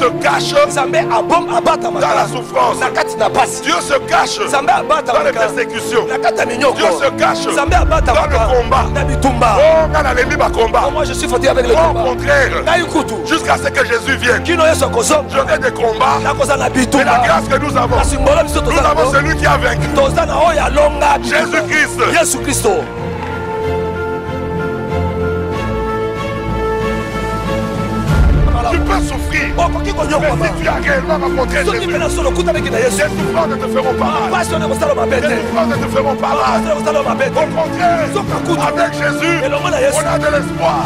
se cache dans la souffrance. Dieu se cache dans les persécutions. Dieu se cache dans le combat. Moi je suis fatigué avec le combat. Au contraire, jusqu'à ce que Jésus vienne, j'aurai des combats. Mais la grâce que nous avons celui qui a vaincu, Jésus-Christ. Tu peux souffrir, mais si tu as réellement rencontré Jésus, tes souffrances ne te feront pas mal. Tes souffrances ne te feront pas mal. Au contraire, avec Jésus, on a de l'espoir.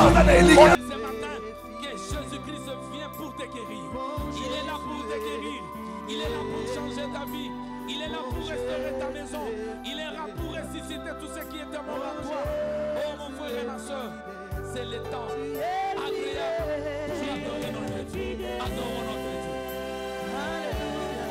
Jésus-Christ vient pour te guérir. Il est là pour te guérir. Il est là pour changer ta vie. Il est là pour restaurer ta maison. Il est là pour ressusciter tout ce qui était mort à toi. Oh mon frère et ma soeur, c'est le temps agréable pour adorer notre Dieu. Adorons notre Dieu. Alléluia.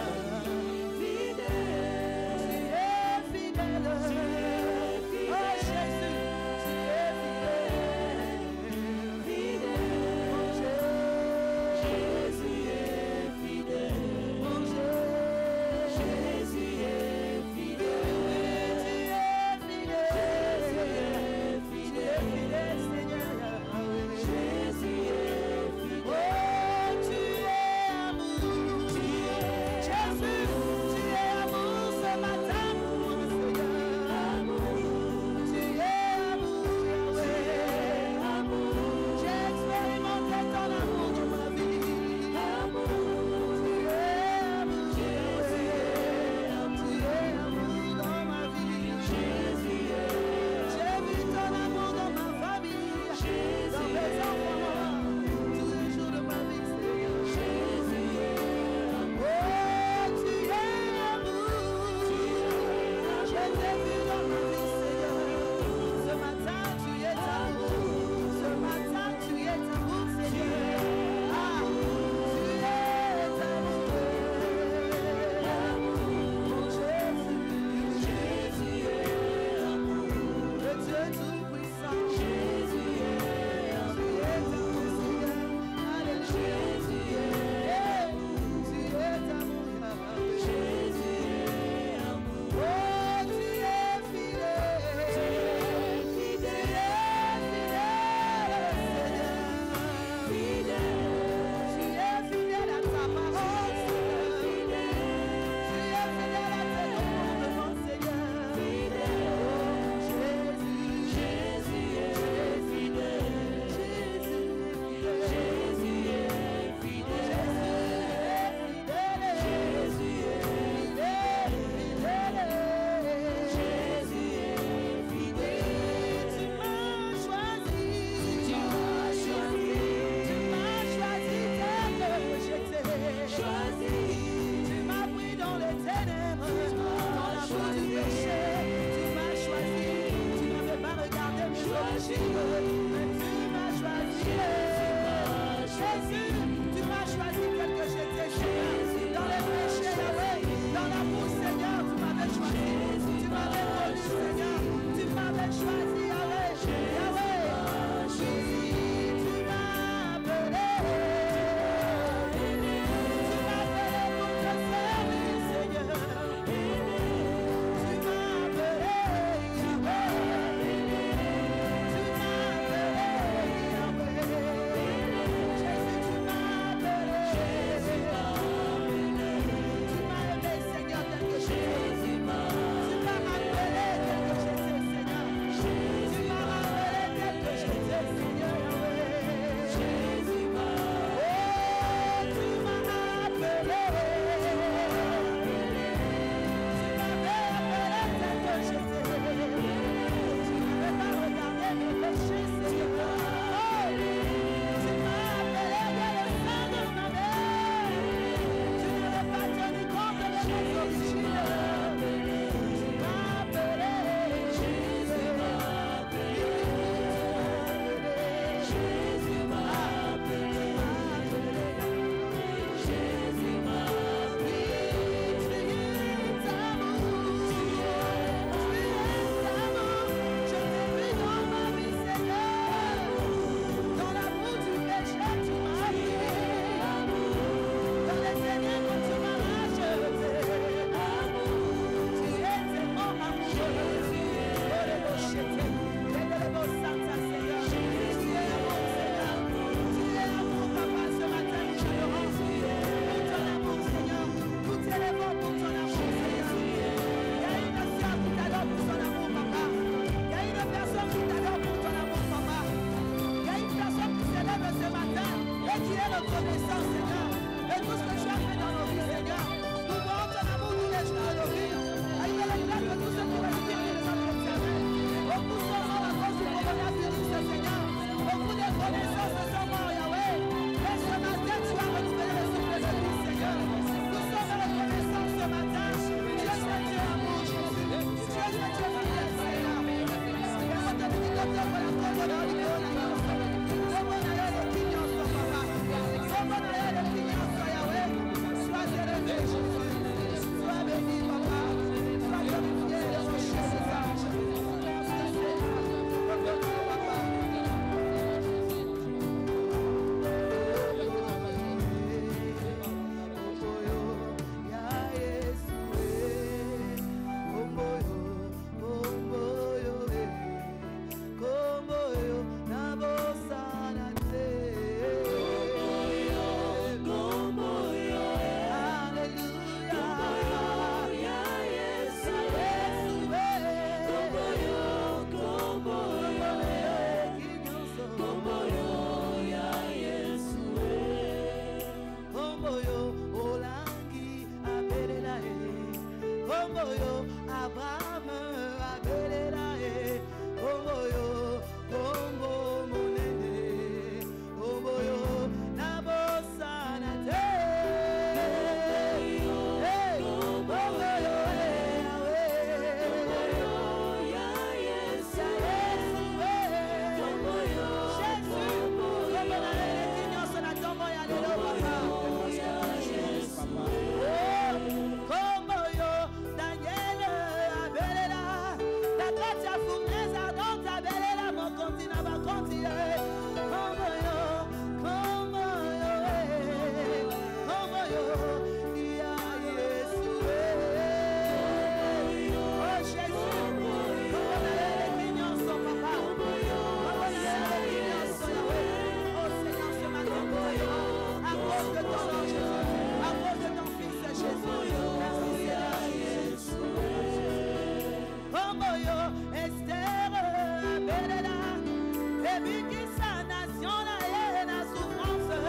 ebikisa nation na ye na souffrance.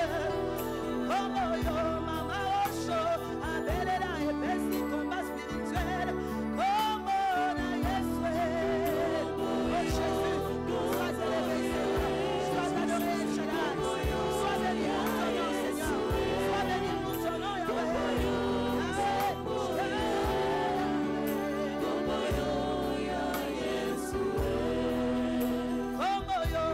Kombo yo mama osho abelela epesi combat spirituel. Kombo na Yesu. Oh Jésus, sois élevé Seigneur, sois adoré Shaddai, sois béni pour ton nom Seigneur, sois béni pour ton nom Yahweh. Kombo yo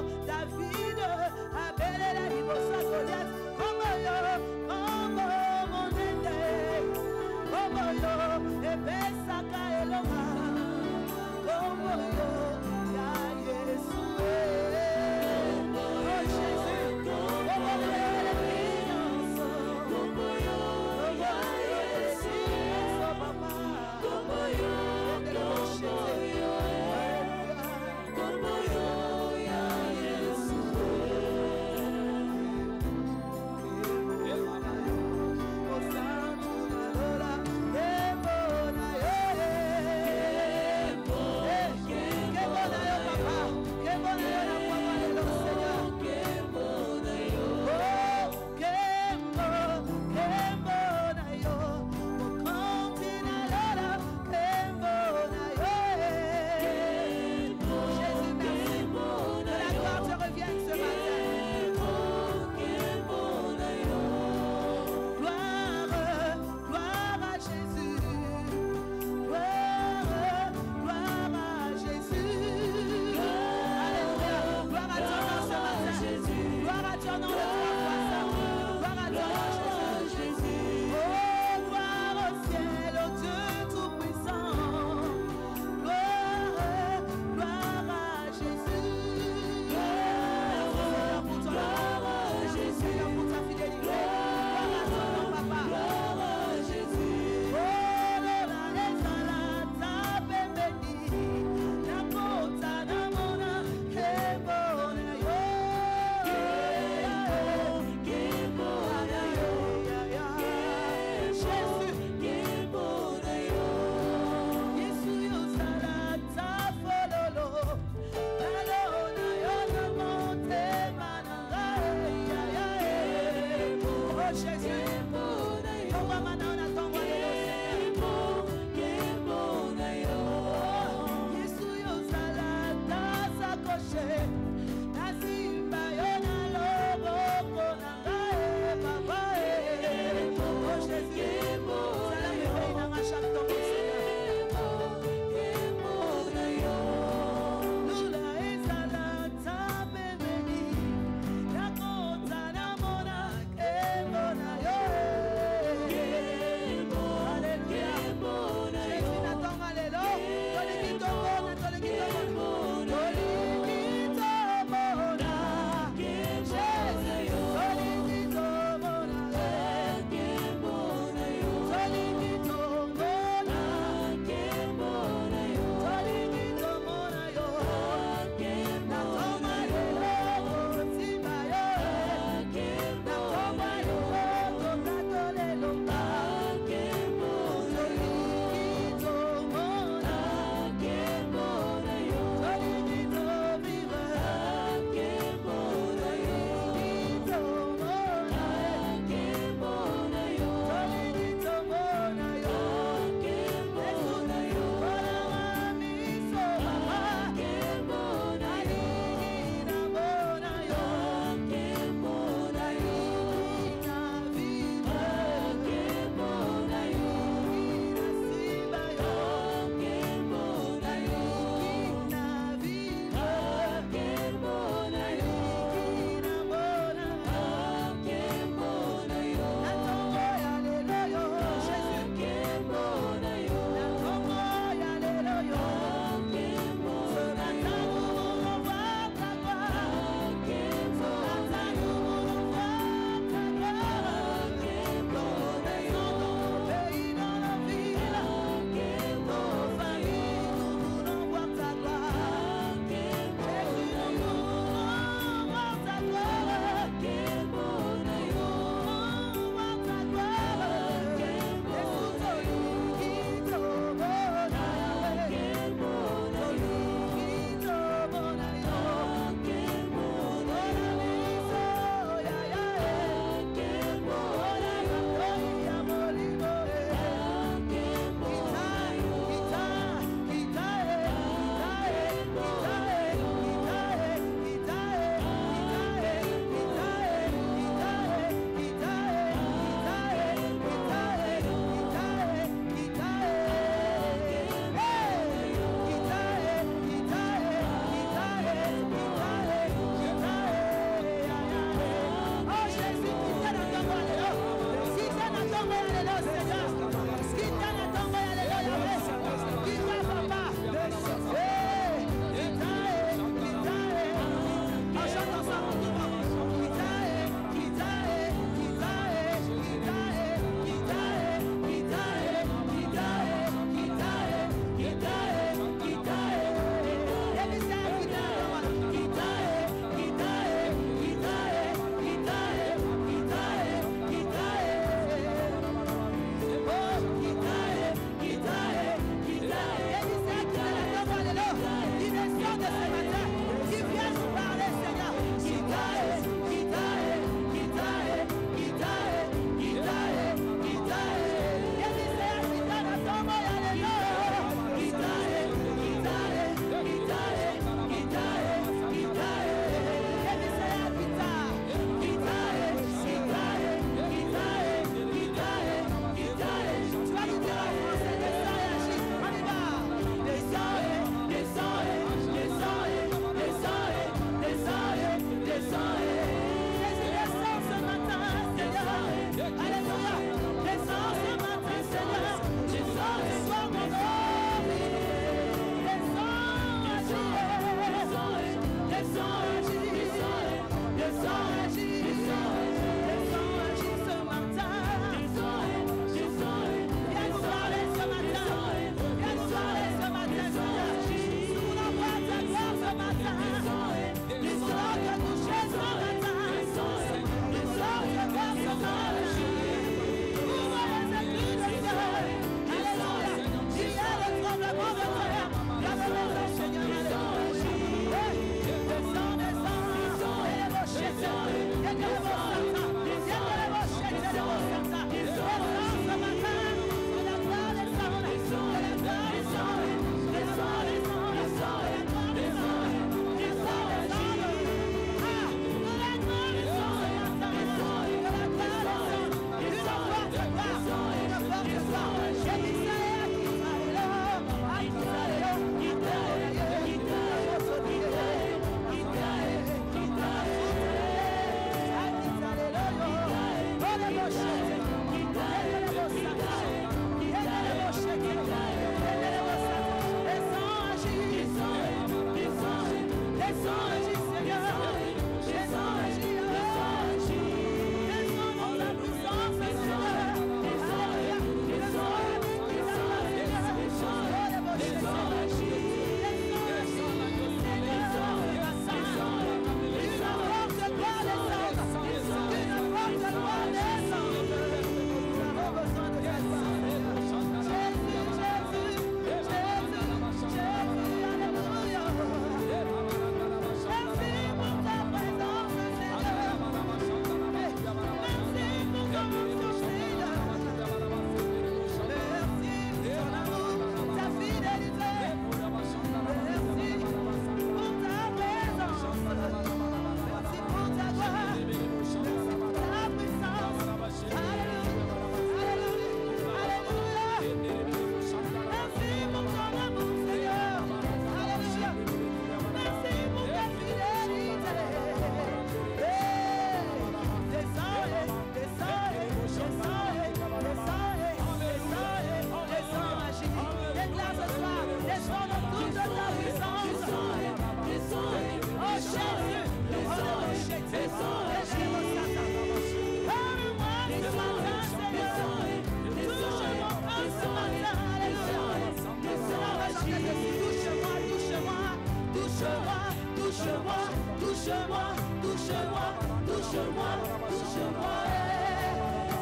touche-moi, touche-moi, touche-moi, touche-moi.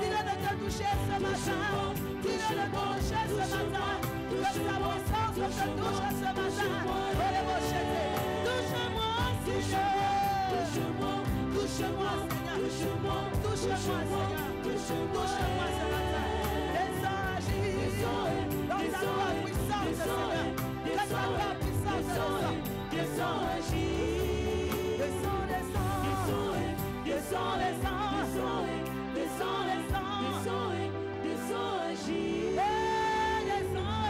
Il est de te toucher ce matin, il est de te toucher ce matin, que ta puissance te touche ce matin. Touche-moi, Seigneur, touche-moi, touche-moi, Seigneur, touche-moi, touche-moi, Seigneur, touche-moi ce matin. Descends, agis dans ta loi puissante, Seigneur, que ta loi puissante, descends, agis, descends, descends, descends, descends, descends, descends, agis, descends,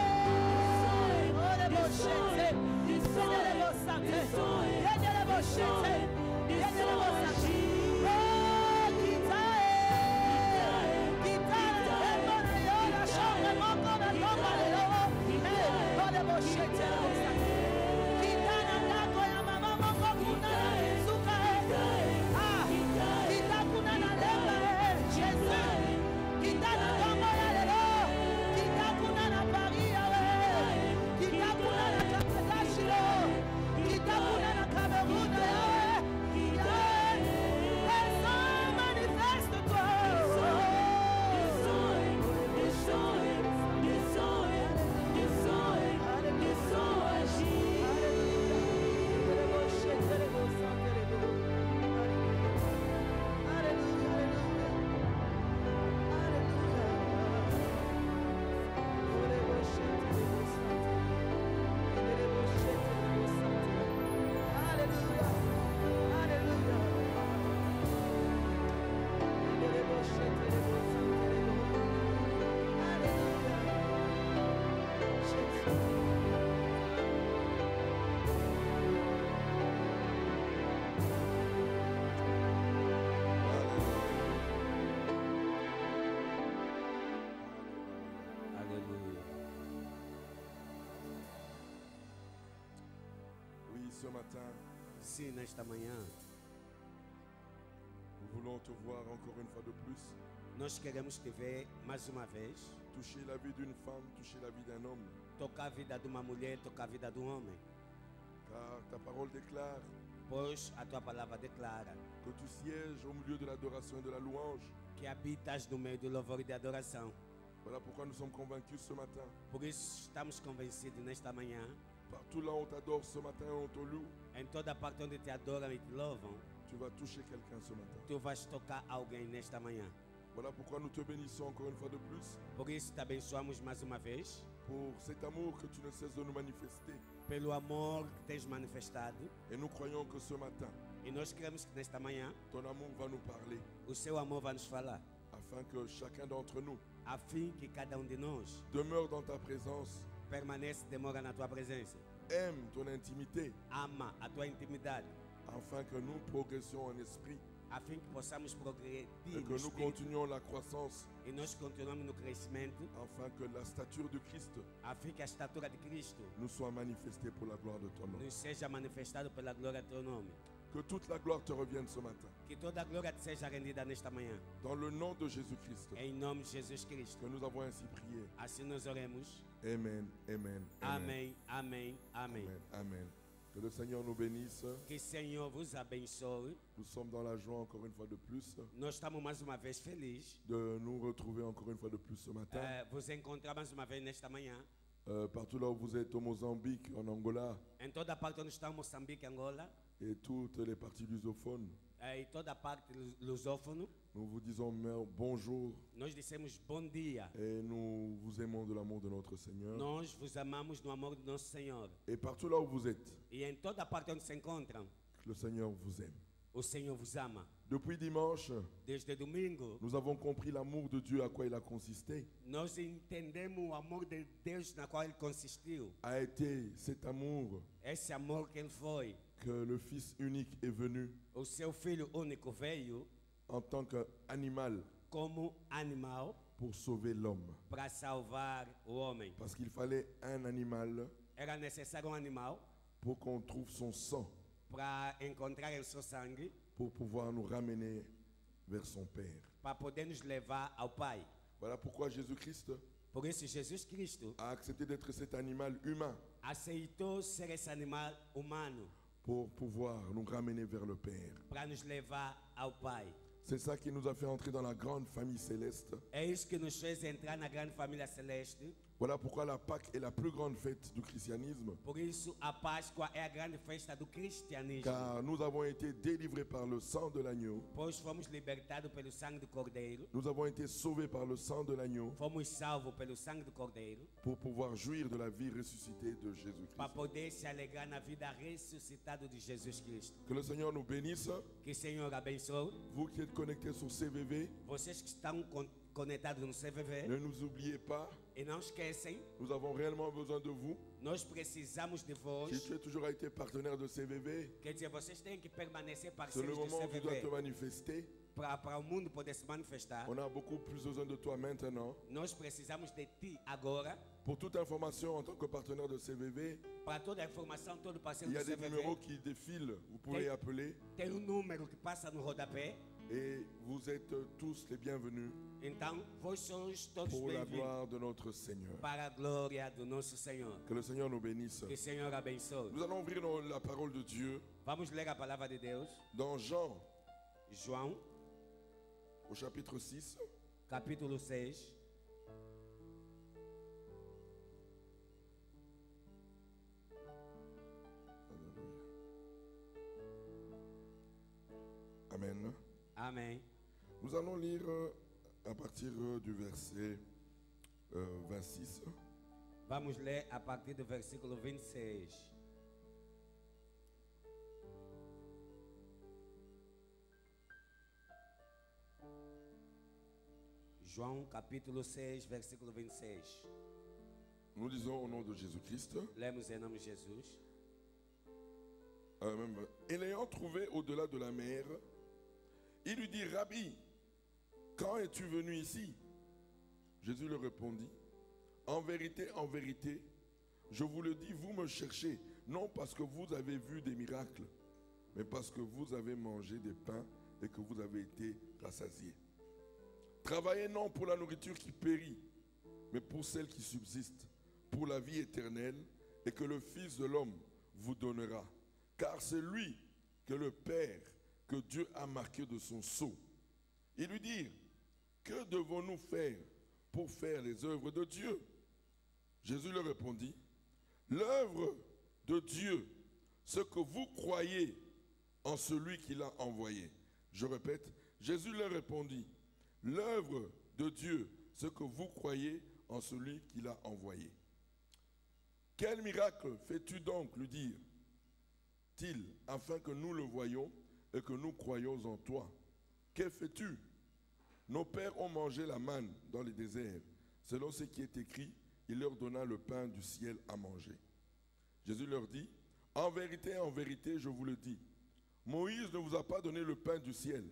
oh les beaux chèques, descends, les beaux santé, les beaux chèques, les beaux agis. Ce matin, sim, nesta manhã, nous voulons te voir encore une fois de plus. nós queremos te ver mais uma vez. Toucher la vie d'une femme, toucher la vie d'un homme. Tocar a vida de uma mulher, tocar a vida de um homem. Car ta parole déclare Pois a tua palavra declara que tu sièges au milieu de l'adoration et de la louange. que habitas no meio do louvor e da adoração. Voilà pourquoi nous sommes convaincus ce matin. Por isso estamos convencidos nesta manhã, Partout là où on t'adore ce matin, on te loue. em toda parte onde te adoram e te louvam, Tu vas toucher quelqu'un ce matin. tu vais tocar alguém nesta manhã. Voilà pourquoi nous te bénissons encore une fois de plus. Por isso te abençoamos mais uma vez, Pour cet amour que tu ne cesses de nous manifester. pelo amor que tens manifestado. Et nous croyons que ce matin, E nós queremos que nesta manhã ton amour va nous parler. o seu amor vai nos falar, Afin que chacun d'entre nous a fim que cada de nós demeure dans ta présence. permanece, demora na tua presença. Aime ton intimité. Ama a tua intimidade, Afin que nous progressions en esprit. a fim que possamos progredir Et no que nous espírito, continuions la croissance. e nós continuamos no crescimento, Afin que la stature de Christ a fim que a estatura de Cristo nous soit manifestée pour la gloire de ton nom. nos seja manifestada pela glória do teu nome. Que toute la gloire te revienne ce matin. Que toda a glória te seja rendida nesta manhã, Dans le nom de Jésus-Christ, em nome de Jesus Cristo. que nous avons ainsi prié. Assim nós oremos. Amen, amen, amen, Amém, amém, amém. amen, amen. Que le Seigneur nous bénisse. Que o Senhor vos abençoe. Nous sommes dans la joie encore une fois de plus Nós estamos mais uma vez felizes de nous retrouver encore une fois de plus ce matin. vos encontrar mais uma vez nesta manhã. Partout là où vous êtes, au Mozambique, en Angola Em toda a parte onde está Moçambique, Angola, et toutes les parties lusophones, e toda a parte lusófono, nous vous disons bonjour nós dissemos bom dia. et nous vous aimons de l'amour de notre Seigneur. Nós vos amamos no amor do nosso Senhor. Et partout là où vous êtes, E em toda a parte onde se encontram, le Seigneur vous aime. o Senhor vos ama. Depuis dimanche, Desde domingo, nous avons compris l'amour de Dieu à quoi il a consisté. nós entendemos o amor de Deus na qual ele consistiu. A été cet amour Esse amor que ele foi. que le Fils unique est venu O seu filho único veio en tant qu'animal como animal pour sauver l'homme. para salvar o homem. Parce qu'il fallait un animal Era necessário animal pour qu'on trouve son sang, para encontrar o seu sangue, pour pouvoir nous ramener vers son Père. para poder nos levar ao Pai. Voilà pourquoi Jésus-Christ Por isso Jesus Cristo a accepté d'être cet animal humain aceitou ser esse animal humano pour pouvoir nous ramener vers le Père. para nos levar ao Pai. C'est ça qui nous a fait entrer dans la grande famille céleste. É isso que nos fez entrar na grande família celeste. Voilà pourquoi la Pâque est la plus grande fête du christianisme. Por isso, a Páscoa é a grande festa do cristianismo. Car nous avons été délivrés par le sang de l'agneau. Pois fomos libertados pelo sangue do Cordeiro. Nous avons été sauvés par le sang de l'agneau Fomos salvos pelo sangue do Cordeiro. pour pouvoir jouir de la vie ressuscitée de Jésus-Christ. Para poder se alegrar na vida ressuscitada de Jesus Cristo. Que le Seigneur nous bénisse. Que o Senhor abençoe. Vous qui êtes connectés sur CVV, Vocês que estão conectados no CVV. ne nous oubliez pas. E não esquecem, Nous avons réellement besoin de vous. nós precisamos de vós. Si tu as toujours été partenaire de CVV, Quer dizer, vocês têm que permanecer c'est le parceiros do moment où tu dois te CVV. manifester. Para o mundo poder se manifestar. On a beaucoup plus besoin de toi maintenant. Nós precisamos de ti agora. Pour toute information en tant que partenaire de CVV, Para toda a informação, todo parceiro il y do a des numéros CVV. qui défilent. Vous pouvez appeler. Tem número que passa no rodapé. Et vous êtes tous les bienvenus Então, vós sois todos pour la bem-vindos gloire de notre Seigneur. para a glória do nosso Senhor. Que le Seigneur nous bénisse. Que o Senhor abençoe. Nous allons ouvrir la parole de Dieu Vamos ler a palavra de Deus. dans Jean, João, au chapitre 6. capítulo 6. Amen. Amém. Nous allons lire à partir du verset 26. Vamos ler a partir do versículo 26. João capítulo 6, versículo 26. Nous lisons au nom de Jésus-Christ. Lemos em nome de Jesus. Et l'ayant trouvé au-delà de la mer, il lui dit, Rabbi, quand es-tu venu ici? Jésus lui répondit, en vérité, je vous le dis, vous me cherchez, non parce que vous avez vu des miracles, mais parce que vous avez mangé des pains et que vous avez été rassasiés. Travaillez non pour la nourriture qui périt, mais pour celle qui subsiste, pour la vie éternelle, et que le Fils de l'homme vous donnera. Car c'est lui que le Père, que Dieu a marqué de son sceau. Ils lui dirent, que devons-nous faire pour faire les œuvres de Dieu? Jésus leur répondit, l'œuvre de Dieu, ce que vous croyez en celui qui l'a envoyé. Je répète, Jésus leur répondit, l'œuvre de Dieu, ce que vous croyez en celui qui l'a envoyé. Quel miracle fais-tu donc, lui dirent-ils, afin que nous le voyions et que nous croyions en toi? Que fais-tu? Nos pères ont mangé la manne dans le désert. Selon ce qui est écrit, il leur donna le pain du ciel à manger. Jésus leur dit, en vérité, je vous le dis, Moïse ne vous a pas donné le pain du ciel,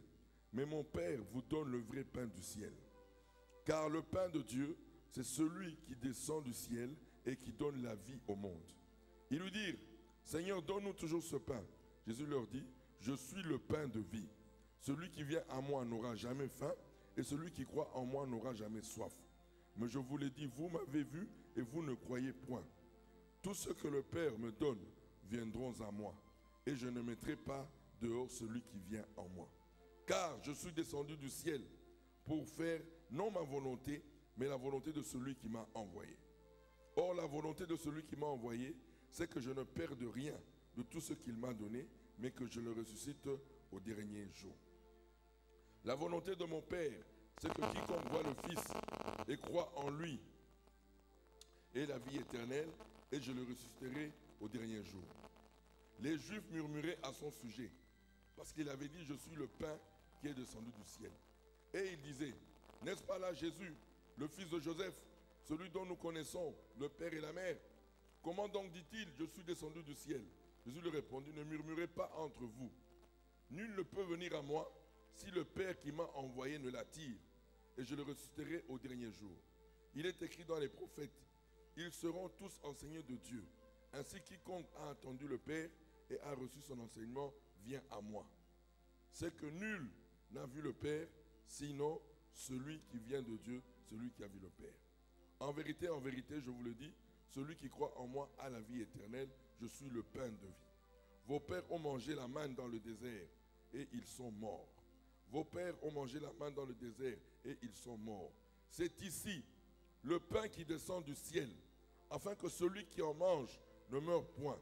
mais mon Père vous donne le vrai pain du ciel. Car le pain de Dieu, c'est celui qui descend du ciel et qui donne la vie au monde. Ils lui dirent, Seigneur, donne-nous toujours ce pain. Jésus leur dit, je suis le pain de vie. Celui qui vient à moi n'aura jamais faim, et celui qui croit en moi n'aura jamais soif. Mais je vous l'ai dit, vous m'avez vu et vous ne croyez point. Tout ce que le Père me donne viendront à moi, et je ne mettrai pas dehors celui qui vient en moi. Car je suis descendu du ciel pour faire non ma volonté, mais la volonté de celui qui m'a envoyé. Or, la volonté de celui qui m'a envoyé, c'est que je ne perde rien de tout ce qu'il m'a donné, mais que je le ressuscite au dernier jour. La volonté de mon Père, c'est que quiconque voit le Fils et croit en lui ait la vie éternelle, et je le ressusciterai au dernier jour. Les Juifs murmuraient à son sujet, parce qu'il avait dit, je suis le pain qui est descendu du ciel. Et il disait, n'est-ce pas là Jésus, le fils de Joseph, celui dont nous connaissons le Père et la Mère? Comment donc dit-il, je suis descendu du ciel? Jésus lui répondit, ne murmurez pas entre vous. Nul ne peut venir à moi si le Père qui m'a envoyé ne l'attire, et je le ressusciterai au dernier jour. Il est écrit dans les prophètes, ils seront tous enseignés de Dieu. Ainsi quiconque a entendu le Père et a reçu son enseignement vient à moi. C'est que nul n'a vu le Père, sinon celui qui vient de Dieu, celui qui a vu le Père. En vérité, je vous le dis, celui qui croit en moi a la vie éternelle. Je suis le pain de vie. Vos pères ont mangé la manne dans le désert et ils sont morts. Vos pères ont mangé la manne dans le désert et ils sont morts. C'est ici le pain qui descend du ciel, afin que celui qui en mange ne meure point.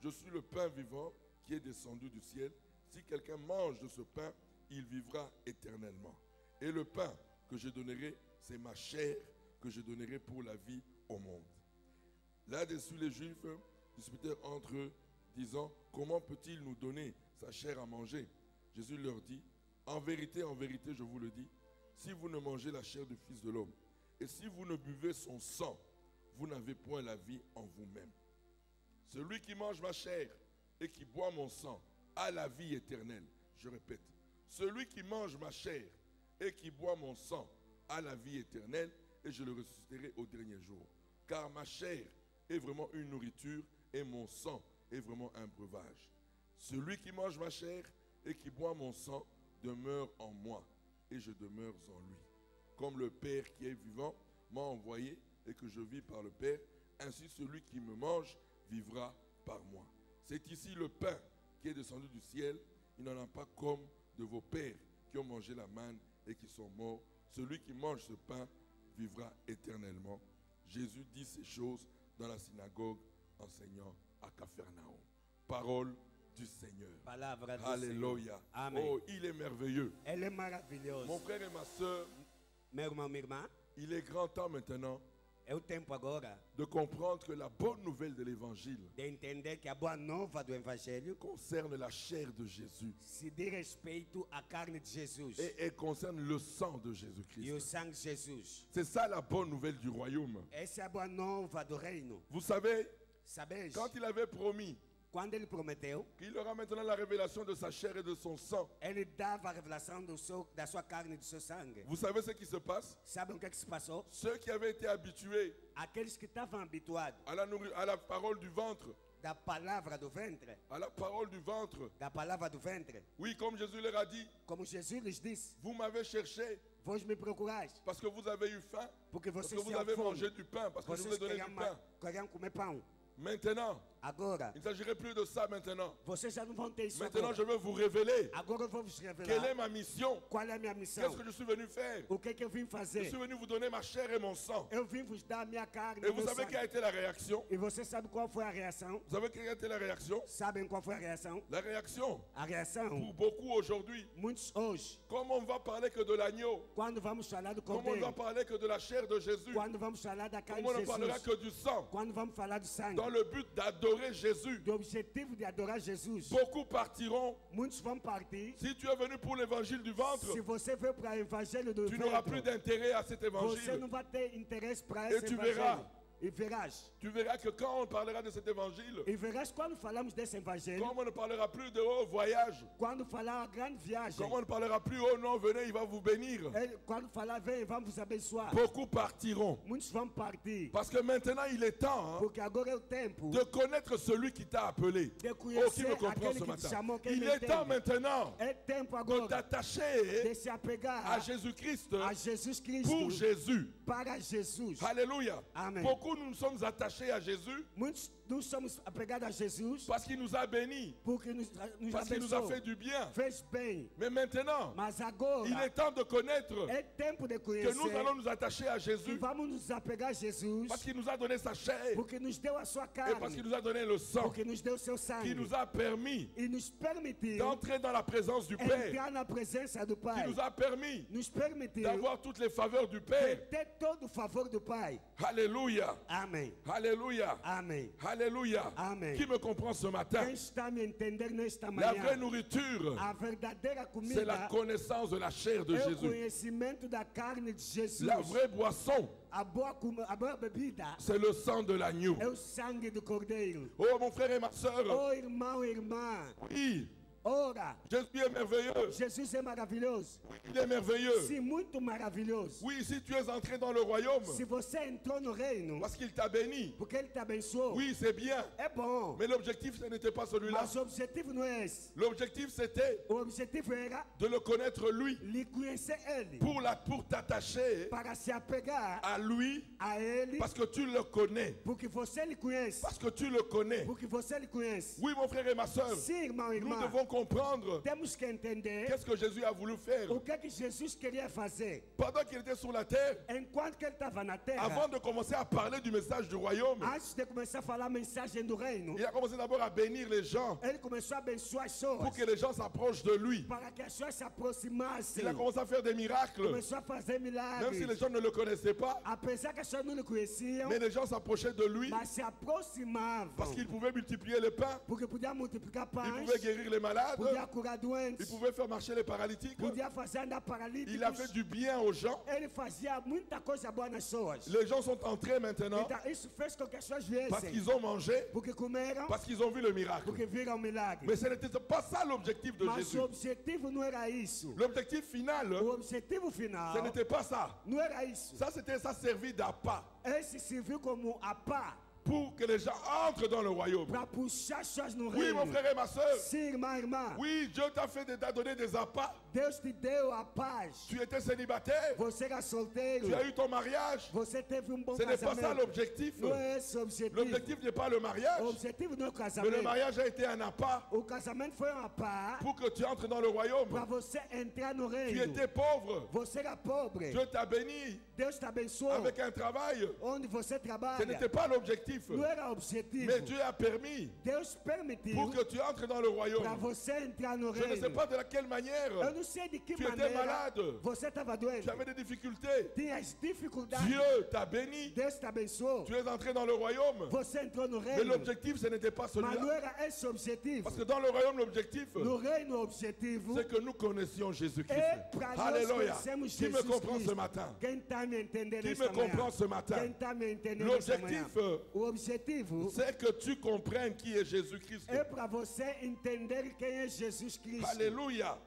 Je suis le pain vivant qui est descendu du ciel. Si quelqu'un mange de ce pain, il vivra éternellement. Et le pain que je donnerai, c'est ma chair que je donnerai pour la vie au monde. Là-dessus, les Juifs disputèrent entre eux, disant, comment peut-il nous donner sa chair à manger? Jésus leur dit, en vérité, je vous le dis, si vous ne mangez la chair du Fils de l'homme, et si vous ne buvez son sang, vous n'avez point la vie en vous-même. Celui qui mange ma chair et qui boit mon sang a la vie éternelle. Je répète, celui qui mange ma chair et qui boit mon sang a la vie éternelle, et je le ressusciterai au dernier jour. Car ma chair est vraiment une nourriture et mon sang est vraiment un breuvage. Celui qui mange ma chair et qui boit mon sang demeure en moi et je demeure en lui. Comme le Père qui est vivant m'a envoyé et que je vis par le Père, ainsi celui qui me mange vivra par moi. C'est ici le pain qui est descendu du ciel. Il n'en a pas comme de vos pères qui ont mangé la manne et qui sont morts. Celui qui mange ce pain vivra éternellement. Jésus dit ces choses dans la synagogue, enseignant à Capharnaüm. Parole du Seigneur. Alléluia. Amen. Oh, il est merveilleux. Elle est merveilleuse. Mon frère et ma soeur, il est grand temps maintenant é o tempo agora de comprendre que la bonne nouvelle de l'évangile de entender que a boa nova do evangelho concerne la chair de Jésus se diz respeito à carne de Jesus et concerne le sang de e o Jésus-Christ. sangue de Jesus. C'est ça la bonne nouvelle du royaume. Essa é a boa nova do reino. Vous savez, Sabeis? quand il avait promis Quando ele prometeu, qu'il aura maintenant la révélation de sa chair et de son sang, ele dava a revelação da sua carne e do seu sangue. vous savez ce qui se passe? Sabem o que se passou? Ceux qui avaient été habitués Aqueles que estavam habituados à la parole du ventre, da palavra do ventre, à la parole du ventre, da palavra do ventre, oui, comme Jésus leur a dit, como Jesus lhes disse, vous m'avez cherché vós me procurais, parce que vous avez eu faim, porque parce vocês que vous tinham avez fome, mangé du pain, parce que je vous ai vocês donné du pain. queriam comer pão. Maintenant, Agora, il ne s'agirait plus de ça maintenant. vocês já não vão ter isso Maintenant, agora. je veux vous révéler Agora eu vou vos quelle est revelar ma mission. qual é a minha missão. Qu'est-ce que je suis venu faire? O que eu vim Je fazer? suis venu vous donner ma chair et mon sang. Eu vim vos dar a minha carne Et e vous meu savez sangue. quelle a été la réaction? E você sabe qual foi a reação? Vous savez quelle a été la réaction? Sabem qual foi a reação? La réaction, A reação, pour beaucoup aujourd'hui, muitos hoje, comme on ne va parler que de l'agneau, quando vamos falar do comme on ne va cordeiro, parler que de la chair de Jésus, quando vamos falar da carne comme on de ne parlera Jesus, que du sang, quando vamos falar do sangue, dans le but d'adorer Jésus, do objetivo de adorar Jesus, beaucoup partiront. muitos vão partir. Si tu es venu pour l'évangile du ventre, Se você veio para o evangelho do tu n'auras plus ventre, d'intérêt à cet você évangile. não vai ter interesse para Et esse tu evangelho. verras. E verás. Tu verras que quand on parlera de cet évangile, E verás quando falamos desse evangelho, comme on ne parlera plus de haut voyage, quando falar a grande viagem, comme on ne parlera plus oh non, venez, il va vous bénir, quando falar vem, vamos vos abençoar. beaucoup partiront. Muitos vão partir. Parce que maintenant, il est temps Porque agora é o tempo de connaître celui qui t'a appelé. de Oh, qui conhecer me comprend aquele ce que te matin? chamou, quem Il me est temps entende. maintenant É tempo de agora t'attacher de se apegar à Jésus-Christ a Jesus Cristo pour Jésus. para Jesus. Alléluia. Amen. Beaucoup nous sommes attachés à Jésus Muitos nós somos apegados a Jesus parce qu'il nous a bénis, porque nos parce qu'il nous a abençoou, fait du bien. fez bem. Mais maintenant, Mas agora il est temps de connaître é tempo de que conhecer nous allons nous attacher à e Jésus vamos nos apegar a Jesus parce qu'il nous a donné sa chair porque nos deu a sua et parce carne, qu'il nous a donné le sang porque nos deu seu qui sangue nous a permis e nos permitiu d'entrer dans la présence du Père, entrar na presença do qui Pai, nous a permis nos permitiu d'avoir toutes les faveurs du de Père. ter todo o favor do Pai. Alléluia. Amém. Alléluia. Amém. Alléluia. Amen. Qui me comprend ce matin? Quem está me entender nesta La vraie manhã? nourriture, A verdadeira c'est la comida connaissance de la chair de é o Jésus. conhecimento da carne de Jesus. La vraie boisson, A boa bebida c'est le sang de l'agneau. é o sangue do cordeiro. Oh mon frère et ma soeur, Oh irmão e irmã, oui, Ora, Jésus est merveilleux. Jesus é maravilhoso. Il est merveilleux. Sim, muito maravilhoso. Oui, si tu es entré dans le royaume, Se você entrou no reino, parce qu'il t'a béni, porque ele te abençoou, oui, c'est bien. é bom. Mais l'objectif, ce n'était pas celui-là. Mas o objetivo não é esse. L'objectif, c'était O objetivo era de le connaître lui, lhe conhecer ele, pour t'attacher para se apegar à lui, a ele, parce que tu le connais. porque você lhe conhece. Parce que tu le connais. Porque você lhe conhece. Oui, mon frère et ma soeur, Sim, irmão e nous irmã. devons comprendre Temos que entender qu'est-ce que Jésus a voulu faire. o que é que Jesus queria fazer. Pendant qu'il était sur la terre, Enquanto que ele estava na terra, avant de commencer à parler du message du royaume, antes de começar a falar a mensagem do reino, il a commencé d'abord à bénir les gens ele começou a abençoar as pour pessoas que les gens s'approchent de lui. para que as pessoas se aproximassem. Il a commencé à faire des miracles, Começou a fazer même si les milagres. gens ne le connaissaient pas, Apesar que as pessoas não lhe conheciam, mais les gens s'approchaient de lui mas se aproximavam. parce qu'il pouvait multiplier les pains, Porque podia multiplicar il pães, pouvait guérir les malades, podia curar il doentes, pouvait faire marcher les paralytiques. podia fazer andar Il a fait paralíticos. du bien aux gens. Ele fazia muita coisa boa nas pessoas. Les gens sont entrés maintenant Então, isso fez com que as pessoas parce viessem. qu'ils ont mangé, Porque comeram, parce qu'ils ont vu le miracle. porque viram o milagre. Mais ce n'était pas ça l'objectif de Mas Jésus. o objetivo não era isso. L'objectif final, O objetivo ce final n'était pas ça. não era isso. Ça servait d'appât Esse serviu como a pá pour que les gens entrent dans le royaume. para puxar as pessoas no Oui, reino. mon frère et ma soeur. Sim, irmã. Oui, Dieu t'a donné des appâts. Deus te deu a paz. Tu étais célibataire. Você era solteiro. Tu as eu ton mariage. Você teve bom Ce n'est pas ça casamento. l'objectif. Não é esse o objetivo. L'objectif n'est pas le mariage. O objetivo não é o Mais le casamento. mariage a été un appât O casamento foi uma pá pour que tu entres dans le royaume. para você entrar no Tu reino. étais pauvre. Você era pobre. Dieu t'a béni Deus te abençoou. avec un travail. Onde você Ce trabalha. n'était pas l'objectif. Não era o objetivo. Mais Dieu a permis Deus permitiu pour que tu entres dans le para royaume. você entrar no Je ne sais reino. pas de quelle manière Eu não sei de que tu étais maneira malade. você estava doente. Tu avais des difficultés. Tinha as dificuldades. Dieu t'a béni. Deus te abençoou. Tu es entré dans le royaume. Você entrou no Mais reino. l'objectif, ce n'était pas Mas não celui-là. era esse o objetivo. Parce que dans le royaume, l'objectif, No reino, o objetivo c'est que nous connaissions Jésus-Christ. é para nós Alléluia. conhecermos Qui me Jesus comprend ce Cristo. matin? Quem está me entendendo Qui esta me comprend manhã? ce matin? Quem está me entendendo esta manhã? L'objectif, O objetivo c'est que tu comprennes qui est Jésus-Christ. é para você entender quem é Jesus Cristo. Alléluia.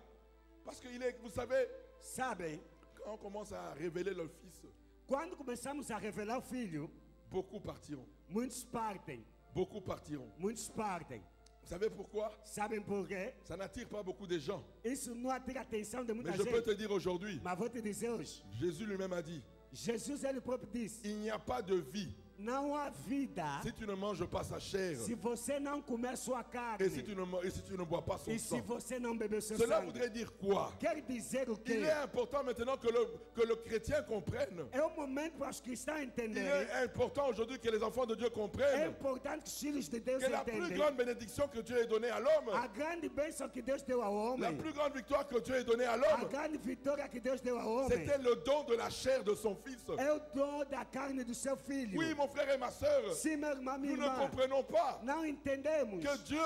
Parce que vous savez, Sabem, quand on commence à révéler le Fils, quando começamos a revelar o Filho, beaucoup partiront. muitos partem. Beaucoup partiront. Muitos partem. Vous savez pourquoi? Sabem por quê? Ça n'attire pas beaucoup de gens. Isso não atira a atenção de muita Mais je peux te gente. dire aujourd'hui, Mas vou te dizer hoje, Jésus lui-même a dit, Jesus ele próprio disse, il n'y a pas de vie não há vida si tu ne manges pas sa chair se você não comer sua carne et si tu ne bois pas son e se sang. você não beber seu Cela sangue. voudrait dire quoi? Quer dizer o Il quê? est important maintenant que le chrétien comprenne. É o momento para os cristãos Il entenderem. est important aujourd'hui que les enfants de Dieu É comprennent importante que os filhos de Deus que la plus entendam. grande bénédiction que Dieu ait donnée à l'homme, A grande bênção que Deus deu ao la homem, plus grande victoire que Dieu ait donnée à a l'homme, grande vitória que Deus deu ao homem, c'était le don de la chair de son fils. é o dom da carne do seu filho. Oui, mon frère et ma soeur, Sim, meu irmão, minha nous ne irmã, comprenons pas não entendemos que Dieu,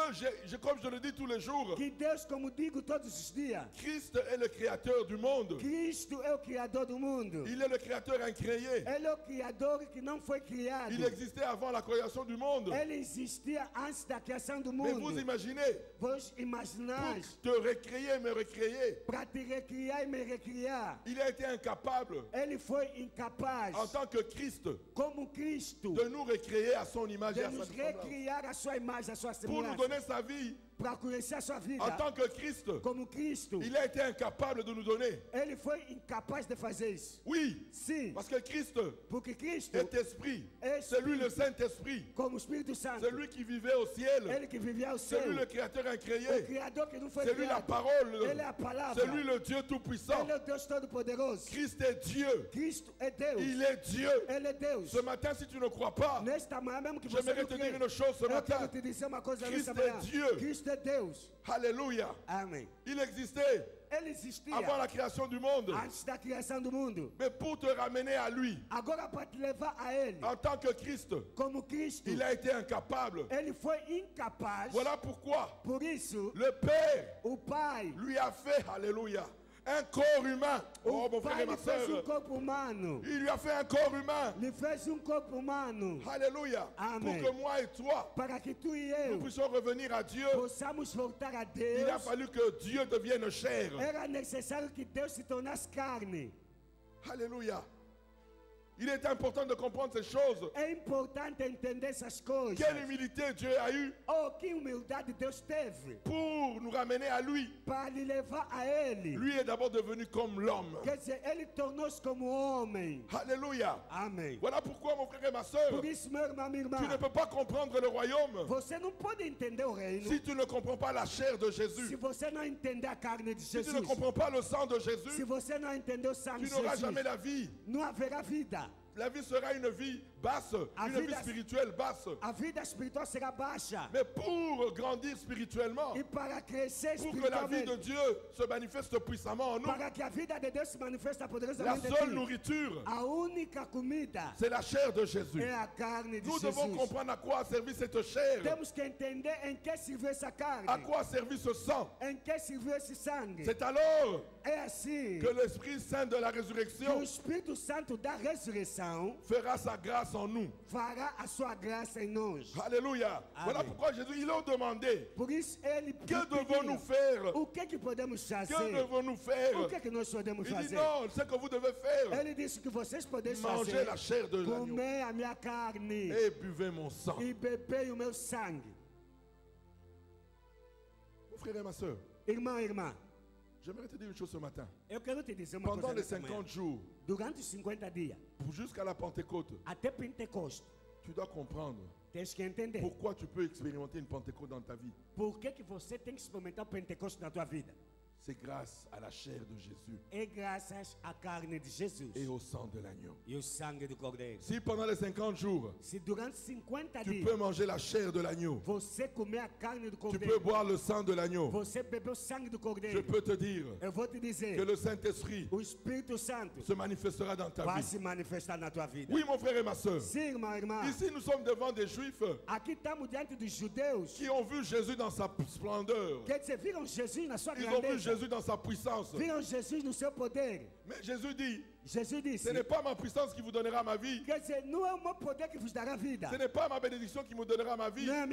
comme je le dis tous les jours, que Deus, como digo todos os dias, Christ est le créateur du monde. Cristo é o criador do mundo. Il est le créateur incréé. Ele é o criador que não foi criado. Il existait avant la création du monde. Ele existia antes da criação do Mais mundo. vous imaginez, Vos imaginar pour te recréer, me recréer, para te recriar e me recriar. il a été incapable, Ele foi incapaz, en tant que Christ, como Cristo, de nous recréer à son image et de à sa nos semblance. recriar a sua imagem, a sua Pour nous semelhança, donner sa vie, para conhecer a sua vida. en tant que Christ, Como Cristo, il a été incapable de nous donner. ele foi incapaz de fazer isso. Oui, Sim, parce que Christ porque Cristo, est esprit. é C'est lui le Espírito, Saint-Esprit. como o Espírito Santo, C'est lui qui vivait au ciel. ele que vivia ao C'est céu, lui le créateur o incréé. criador que não foi C'est lui la criado, parole. ele é a palavra, C'est lui le Dieu tout-puissant. ele é o Deus Todo-Poderoso. Christ est Dieu. Cristo é Deus, Il est Dieu. ele é Deus. Ce matin, si tu ne crois pas, Nesta manhã mesmo que você j'aimerais não te crê, dire une chose ce eu matin. quero te dizer uma coisa Cristo nesta é manhã. Dieu. Cristo é Deus. Alléluia. Amém. Il existait Ele existia avant la création du monde. antes da criação do mundo. Mais pour te ramener à lui, Agora para te levar a ele, en tant que Christ, como Cristo, il a été incapable. ele foi incapaz. Voilà pourquoi Por isso, le Père o Pai lui a fait, alléluia, Un corps humain. Oh mon frère et ma soeur. Il lui a fait un corps humain. Alléluia. Amen. Pour que moi et toi, nous puissions revenir à Dieu, il a fallu que Dieu devienne chair. Alléluia. Il est important de comprendre ces choses. Quelle humilité Dieu a eue pour nous ramener à lui. Lui est d'abord devenu comme l'homme. Alléluia. Amen. Voilà pourquoi mon frère et ma soeur, tu ne peux pas comprendre le royaume si tu ne comprends pas la chair de Jésus. Si tu ne comprends pas le sang de Jésus, tu n'auras jamais la vie. La vie sera une vie basse, une vie spirituelle basse. Mais pour grandir spirituellement, pour que la vie de Dieu se manifeste puissamment en nous, la seule nourriture, c'est la chair de Jésus. Nous devons comprendre à quoi a servi cette chair, à quoi a servi ce sang. C'est alors que l'Esprit Saint de la résurrection fera sa grâce en nous. Alléluia. Amen. Voilà pourquoi Jésus, ils l'ont demandé. Que devons-nous faire? Que devons-nous faire? Il dit non, ce que vous devez faire, mangez la chair de l'agneau et buvez mon sang. Mon frère et ma soeur, j'aimerais te dire une chose ce matin. Pendant les 50 jours, jusqu'à la Pentecôte, tu dois comprendre pourquoi tu peux expérimenter une Pentecôte dans ta vie. C'est grâce à la chair de Jésus et au sang de l'agneau. Si pendant les 50 jours, tu peux manger la chair de l'agneau, tu peux boire le sang de l'agneau, je peux te dire que le Saint-Esprit se manifestera dans ta vie. Oui, mon frère et ma soeur. Ici, nous sommes devant des Juifs qui ont vu Jésus dans sa splendeur. Ils ont vu Jésus dans sa puissance. Mais Jésus dit, ce n'est pas ma puissance qui vous donnera ma vie. Ce n'est pas ma bénédiction qui vous donnera ma vie. Non.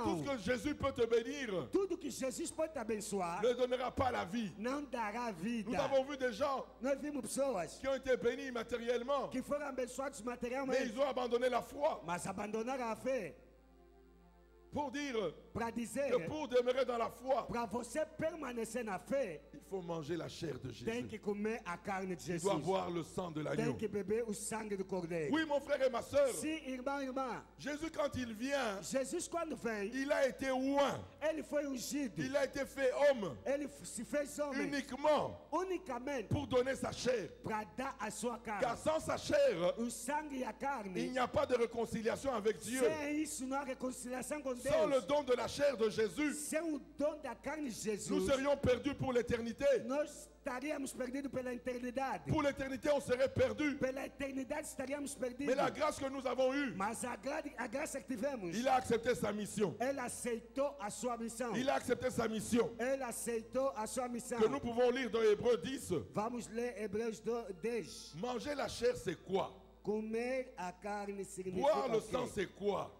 Tout ce que Jésus peut te bénir ne donnera pas la vie. Nous avons vu des gens qui ont été bénis matériellement, mais ils ont abandonné la foi. Pour dire que pour demeurer dans la foi, il faut manger la chair de Jésus. Tu dois boire le sang de l'agneau. Oui, mon frère et ma soeur, Jésus, quand il vient, il a été oint. Il a été fait homme uniquement pour donner sa chair. Car sans sa chair, il n'y a pas de réconciliation avec Dieu. Sans le don de la chair de Jésus, nous serions perdus pour l'éternité. Pour l'éternité, on serait perdus. Mais la grâce que nous avons eue, il a accepté sa mission. Il a accepté sa mission. Que nous pouvons lire dans Hébreux 10. Manger la chair, c'est quoi? Boire le sang, c'est quoi?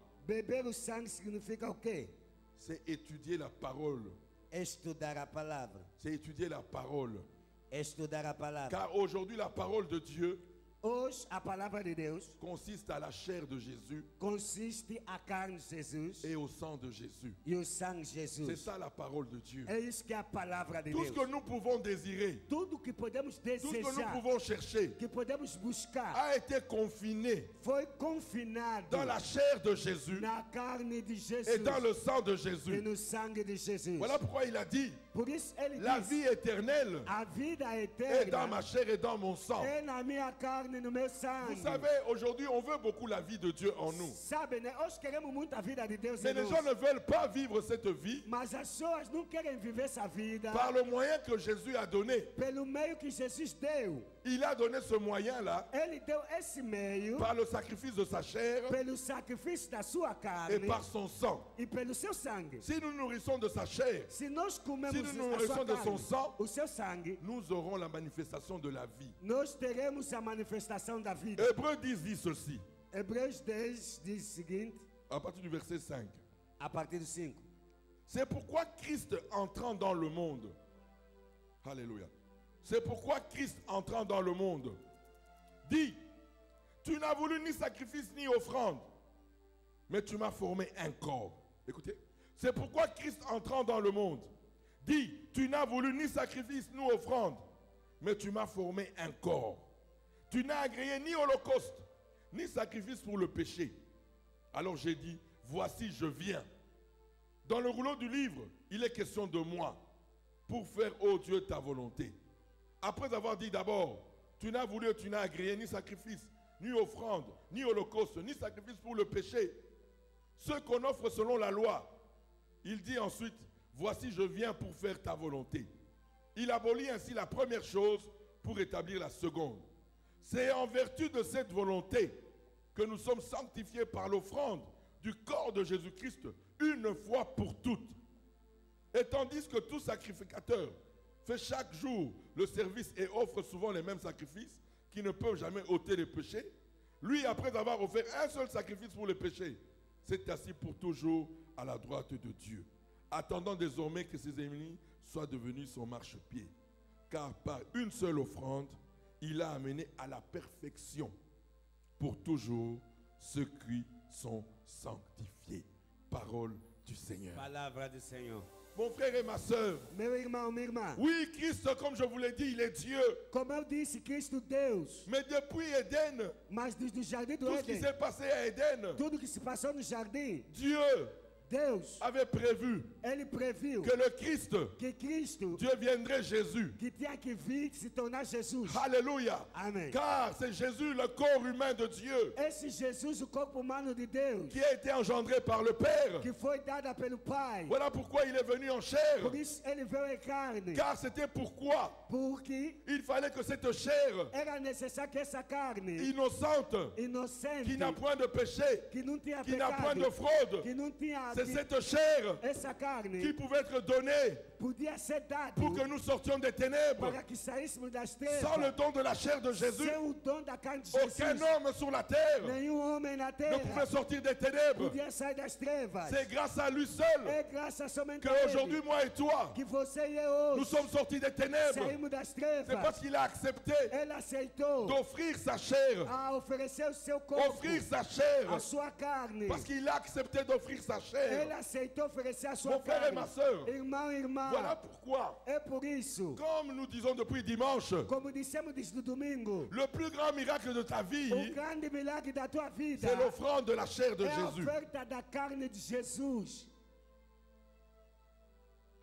C'est étudier la parole. C'est étudier la parole. Car aujourd'hui, la parole de Dieu consiste à la chair de Jésus et au sang de Jésus. C'est ça la parole de Dieu. Tout ce que nous pouvons désirer, tout ce que nous pouvons chercher a été confiné dans la chair de Jésus et dans le sang de Jésus. Voilà pourquoi il a dit: la vie éternelle est dans ma chair et dans mon sang. Vous savez, aujourd'hui, on veut beaucoup la vie de Dieu en nous. Mais les gens ne veulent pas vivre cette vie par le moyen que Jésus a donné. Il a donné ce moyen-là par le sacrifice de sa chair et par son sang. Si nous nourrissons de sa chair, si nous nourrissons de son sang, nous aurons la manifestation de la vie. Hébreux 10 dit ceci. À partir du verset 5. C'est pourquoi Christ entrant dans le monde. Alléluia. C'est pourquoi Christ entrant dans le monde dit: tu n'as voulu ni sacrifice ni offrande, mais tu m'as formé un corps. Écoutez. C'est pourquoi Christ entrant dans le monde dit: tu n'as voulu ni sacrifice ni offrande, mais tu m'as formé un corps. Tu n'as agréé ni holocauste, ni sacrifice pour le péché. Alors j'ai dit: voici, je viens. Dans le rouleau du livre, il est question de moi, pour faire, ô Dieu, ta volonté. Après avoir dit d'abord: tu n'as voulu, tu n'as agréé ni sacrifice, ni offrande, ni holocauste, ni sacrifice pour le péché, ce qu'on offre selon la loi. Il dit ensuite: voici, je viens pour faire ta volonté. Il abolit ainsi la première chose pour établir la seconde. C'est en vertu de cette volonté que nous sommes sanctifiés par l'offrande du corps de Jésus-Christ une fois pour toutes. Et tandis que tout sacrificateur fait chaque jour le service et offre souvent les mêmes sacrifices qui ne peuvent jamais ôter les péchés, lui, après avoir offert un seul sacrifice pour les péchés, s'est assis pour toujours à la droite de Dieu, attendant désormais que ses ennemis soient devenus son marchepied. Car par une seule offrande, il a amené à la perfection pour toujours ceux qui sont sanctifiés. Parole du Seigneur. Palavra du Seigneur. Mon frère et ma soeur, oui, Christ, comme je vous l'ai dit, il est Dieu. Mais depuis Éden, tout ce qui s'est passé à Éden, Dieu avait prévu que le Christ, Dieu viendrait Jésus. Alléluia. Amen. Car c'est Jésus, le corps humain de Dieu, qui a été engendré par le Père. Voilà pourquoi il est venu en chair. Car c'était pourquoi il fallait que cette chair innocente, qui n'a point de péché, qui n'a point de fraude, c'est cette chair qui pouvait être donnée pour que nous sortions des ténèbres. Sans le don de la chair de Jésus, aucun homme sur la terre ne pouvait sortir des ténèbres. C'est grâce à lui seul qu'aujourd'hui, moi et toi, nous sommes sortis des ténèbres. C'est parce qu'il a accepté d'offrir sa chair. Offrir sa chair. Parce qu'il a accepté d'offrir sa chair. Mon frère et ma soeur, voilà pourquoi, comme nous disons depuis dimanche, le plus grand miracle de ta vie, c'est l'offrande de la chair de Jésus.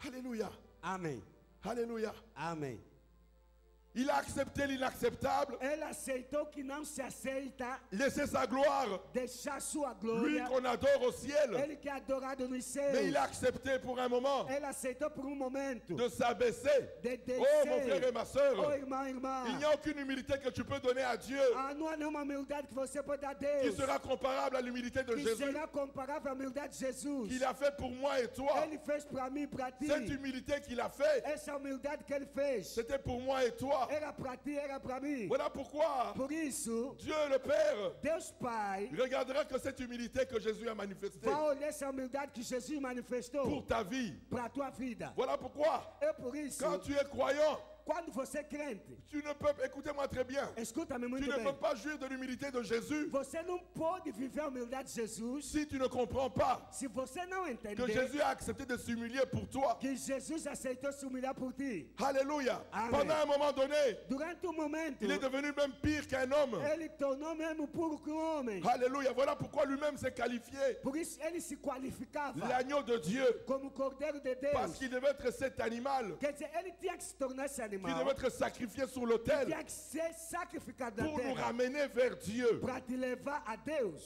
Alléluia. Amen. Alléluia. Amen. Il a accepté l'inacceptable. Laisser sa gloire. Lui qu'on adore au ciel. Mais il a accepté pour un moment de s'abaisser. Oh mon frère et ma soeur, il n'y a aucune humilité que tu peux donner à Dieu qui sera comparable à l'humilité de Jésus, qu'il a fait pour moi et toi. Cette humilité qu'il a fait, c'était pour moi et toi. Voilà pourquoi Dieu le Père regardera que cette humilité que Jésus a manifestée pour ta vie. Voilà pourquoi quand tu es croyant, tu ne peux, écoutez-moi très bien, tu ne peux pas jouir de l'humilité de Jésus si tu ne comprends pas que Jésus a accepté de s'humilier pour toi. Alléluia. Amen. Pendant un moment donné, il est devenu même pire qu'un homme. Alléluia. Voilà pourquoi lui-même s'est qualifié l'agneau de Dieu, parce qu'il devait être cet animal qui devait être sacrifié sur l'autel pour nous ramener vers Dieu.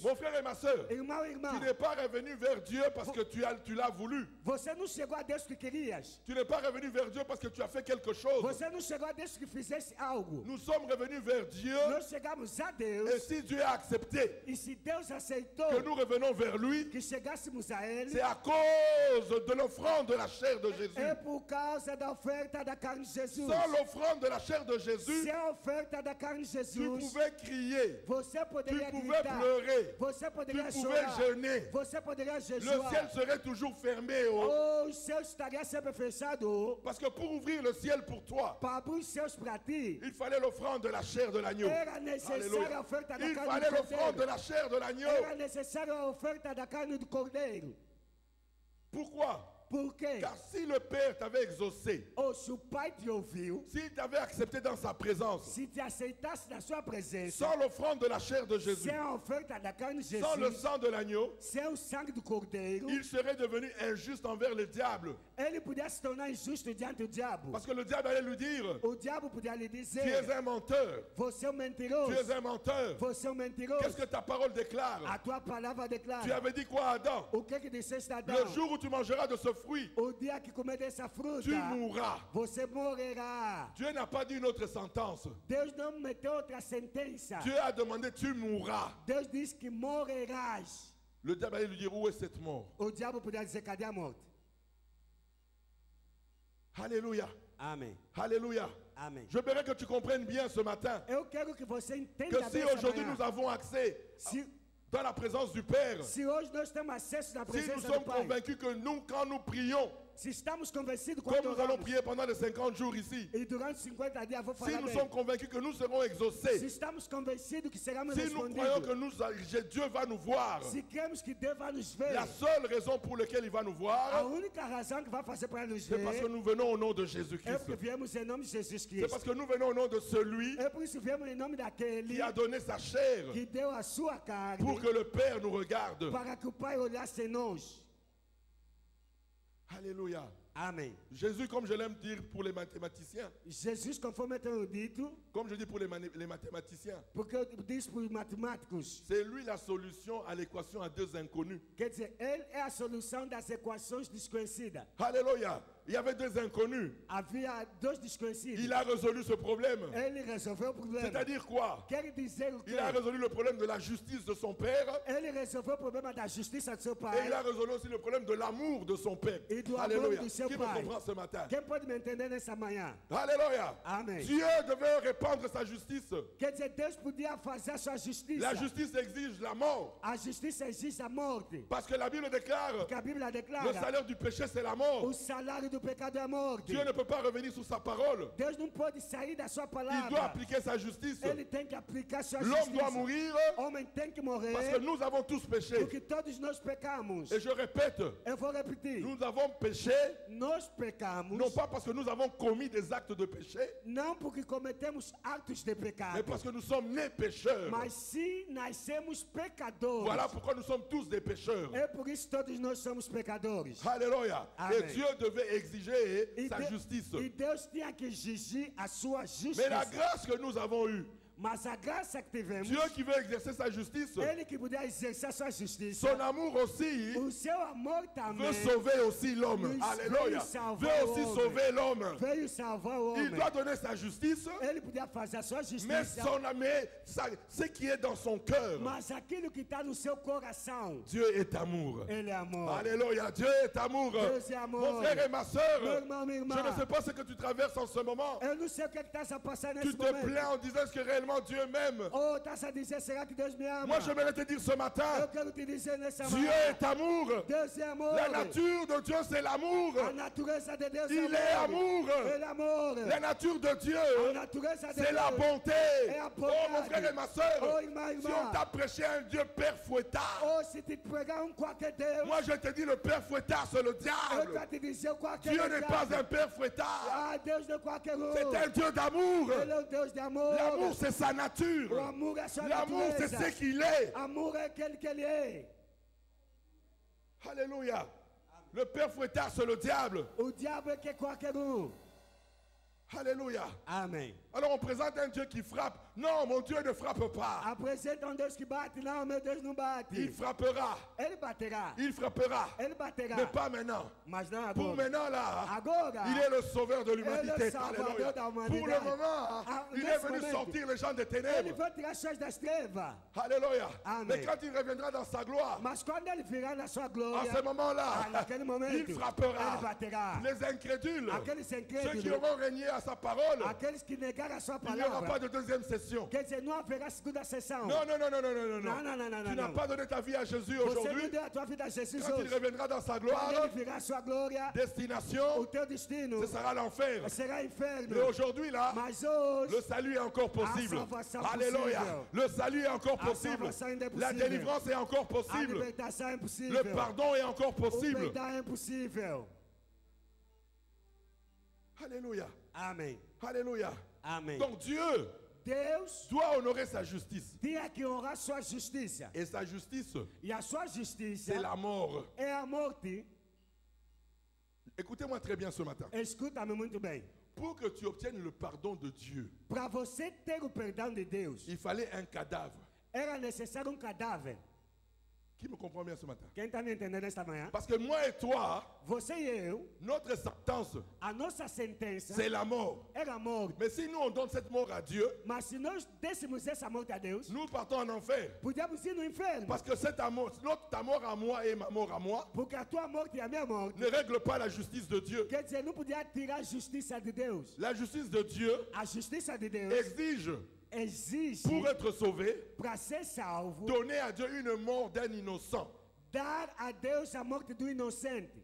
Mon frère et ma soeur, tu n'es pas revenu vers Dieu parce que tu l'as voulu. Tu n'es pas revenu vers Dieu parce que tu as fait quelque chose. Nous sommes revenus vers Dieu et si Dieu a accepté que nous revenons vers lui, c'est à cause de l'offrande de la chair de Jésus. Sans l'offrande de la chair de Jésus, tu pouvais crier, tu pouvais pleurer, tu pouvais jeûner. Le ciel serait toujours fermé. Parce que pour ouvrir le ciel pour toi, il fallait l'offrande de la chair de l'agneau. Il fallait l'offrande de la chair de l'agneau. Pourquoi? Car si le Père t'avait exaucé, s'il t'avait accepté dans sa présence, sans l'offrande de la chair de Jésus, sans le sang de l'agneau, il serait devenu injuste envers le diable. Parce que le diable allait lui dire, tu es un menteur. Tu es un menteur. Qu'est-ce que ta parole déclare? Tu avais dit quoi à Adam? Le jour où tu mangeras de ce fruit, tu mourras. Dieu n'a pas dit une autre sentence. Dieu a demandé, tu mourras. Le diable allait lui dire, où est cette mort? Alléluia. Amen. Alléluia. Amen. Je voudrais que tu comprennes bien ce matin que si aujourd'hui nous avons accès dans la présence du Père, si nous sommes convaincus que nous, quand nous prions, comme nous allons prier pendant les 50 jours ici, si nous sommes convaincus que nous serons exaucés, si nous croyons que Dieu va nous voir, la seule raison pour laquelle il va nous voir, c'est parce que nous venons au nom de Jésus-Christ. C'est parce que nous venons au nom de celui qui a donné sa chair pour que le Père nous regarde. Alléluia. Amen. Jésus, comme je l'aime dire pour les mathématiciens, comme je dis pour les mathématiciens, c'est lui la solution à l'équation à deux inconnus. Alléluia. Il y avait deux inconnus. Il a résolu ce problème. C'est-à-dire quoi? Il a résolu le problème de la justice de son père. Et il a résolu aussi le problème de l'amour de son père. Alléluia. Qui me comprend ce matin? Alléluia. Amen. Dieu devait répandre sa justice. La justice exige la mort. Parce que la Bible déclare le salaire du péché, c'est la mort. Dieu ne peut pas revenir sur sa parole. Il doit appliquer sa justice. L'homme doit mourir parce que nous avons tous péché. Et je répète, nous avons péché non pas parce que nous avons commis des actes de péché, mais parce que nous sommes nés pécheurs. Voilà pourquoi nous sommes tous des pécheurs. Alléluia. Et Dieu devait exiger sa justice. Mais la grâce que nous avons eue, Dieu qui veut exercer sa justice, son amour aussi veut sauver aussi l'homme. Alléluia. Veut aussi sauver l'homme. Il doit donner sa justice, mais ce qui est dans son cœur. Dieu est amour. Alléluia. Dieu est amour. Mon frère et ma soeur, je ne sais pas ce que tu traverses en ce moment. Tu te plains en disant ce que réellement Dieu m'aime. Moi j'aimerais te dire ce matin, Dieu est amour. La nature de Dieu c'est l'amour. Il est amour. La nature de Dieu c'est la bonté. Oh mon frère et ma soeur, si on t'a prêché un Dieu père fouettard, moi je te dis le père fouettard c'est le diable. Dieu n'est pas un père fouettard. C'est un Dieu d'amour. L'amour c'est sa nature. L'amour c'est ce qu'il est. Alléluia. Le père fouettard c'est le diable. Alléluia. Amém. Alors on présente un Dieu qui frappe. Non, mon Dieu ne frappe pas. Apresenta um Deus que bate. Não, meu Deus não bate. Il frappera. Ele baterá. Il frappera. Ele baterá. Mais pas maintenant. Mas não Pour agora. maintenant là, Agora. il est le sauveur de Ele é l'humanité. o salvador Alléluia. da humanidade. Pour le moment, il est nesse venu momento, sortir les gens des Ele ténèbres. vai tirar as das trevas. Alléluia. Amen. Mais quand il reviendra dans sa gloire, Mas quando ele virar na sua à glória, ce moment-là, naquele momento, il frappera ele baterá. les incrédules, Aqueles ceux qui incrédulos, auront régné à sa parole. aqueles que negaram a sua Il n'y aura pas palavra. de deuxième session. Quer dizer, não haverá segunda sessão. Non, non, non, non, non, non, Não, não, não, não, Tu não. n'as pas donné ta vie à Jésus Você não aujourd'hui. deu a tua vida a Jesus Quand il hoje. reviendra dans sa Quando gloire, ele virar a sua glória, o destination, teu destino ce sera l'enfer. será inferno. Mais aujourd'hui, là, Mas hoje, le salut est encore possible. salvação Alléluia. possível. Le salut est encore A possible. salvação ainda é La possível. délivrance est encore a possible. libertação é Le impossível. pardon est encore O possible. perdão é impossível. Alléluia. Amém. Alléluia. Amém. Donc Dieu Deus doit honorer sa justice. tinha que honrar sua justiça. Et sa justice, E a sua justiça c'est la mort. é a morte. Écoutez-moi très bien ce matin. Escuta-me muito bem. Pour que tu obtiennes le pardon de Dieu, Para você ter o perdão de Deus, il fallait un cadavre. era necessário um cadáver. Qui me comprend bien ce matin? Quem está me entendendo esta manhã? Parce que moi et toi, Você e eu, notre sentence, a nossa sentença c'est la mort. era a morte. Mais si nous on donne cette mort à Dieu, Mas se nós dessemos essa morte a Deus, nous partons en enfer. podíamos ir no inferno. Parce que cet amour, ta mort à moi et ma mort à moi, Porque a tua morte e a minha morte, ne règle pas la justice de Dieu. quer dizer, não podia tirar a justiça de Deus. La justice de Dieu A justiça de Deus exige, exige, pour être sauvé, para ser salvo, donner à Dieu une mort d'un innocent. dar a Deus a morte do inocente.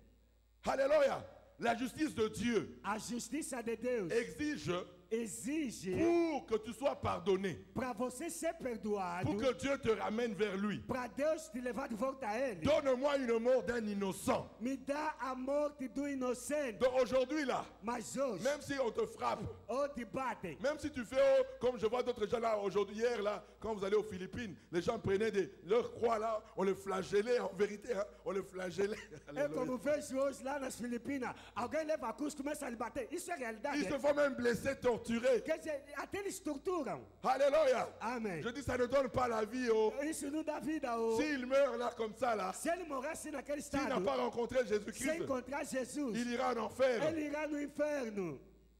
Alléluia. La justice de Dieu A justiça de Deus exige exige pour que tu sois pardonné, para você ser perdoado, pour que Dieu te ramène vers lui. para Deus te levar de volta a Ele. Donne-moi une mort d'un innocent. Me dá a morte do inocente. Donc aujourd'hui là, Mas hoje, même si on te frappe, ou te batem, même si tu fais, comme je vois d'autres gens là, aujourd'hui, hier là, quand vous allez aux Philippines, les gens prenaient leurs croix là, on les flagellait, en vérité, hein, on les flagellait. é Alléluia. como vejo hoje lá nas Filipinas, alguém leva a cruz e começa a lhe bater. Isso é realidade. Ils se font même blesser, torturer. Quer dizer, até eles torturam. Alléluia. Amém. Je dis, ça ne donne pas la vie. Isso não dá vida. Ou S'il meurt là comme ça, là, se ele morresse naquele s'il n'a estado, pas rencontré se Jésus-Christ, encontrar Jesus, il ira en enfer. ele irá no inferno.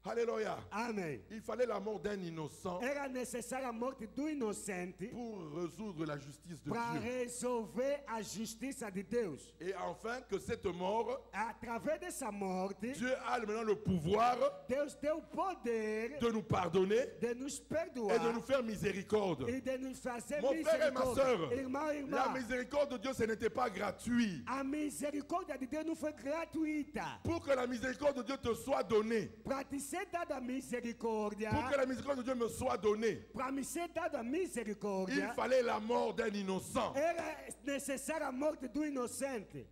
Alléluia. Amém. Il fallait la mort d'un innocent Era necessária a morte do inocente pour résoudre la justice de para Dieu. resolver a justiça de Deus. Et enfin, que cette mort, Através dessa morte, Dieu a maintenant le pouvoir Deus deu o poder de nous pardonner de nos et perdoar de nous faire miséricorde. e de nos fazer Mon frère et ma misericórdia. soeur, Irmão, la irmã, miséricorde de Dieu, ce n'était pas gratuit. a misericórdia de Deus não foi gratuita. Pour que la miséricorde de Dieu te soit donnée, Para te ser dada a misericórdia, pour que la miséricorde de Dieu me soit donnée, para me ser dada a il misericórdia, fallait la mort d'un innocent. era necessária a morte do inocente.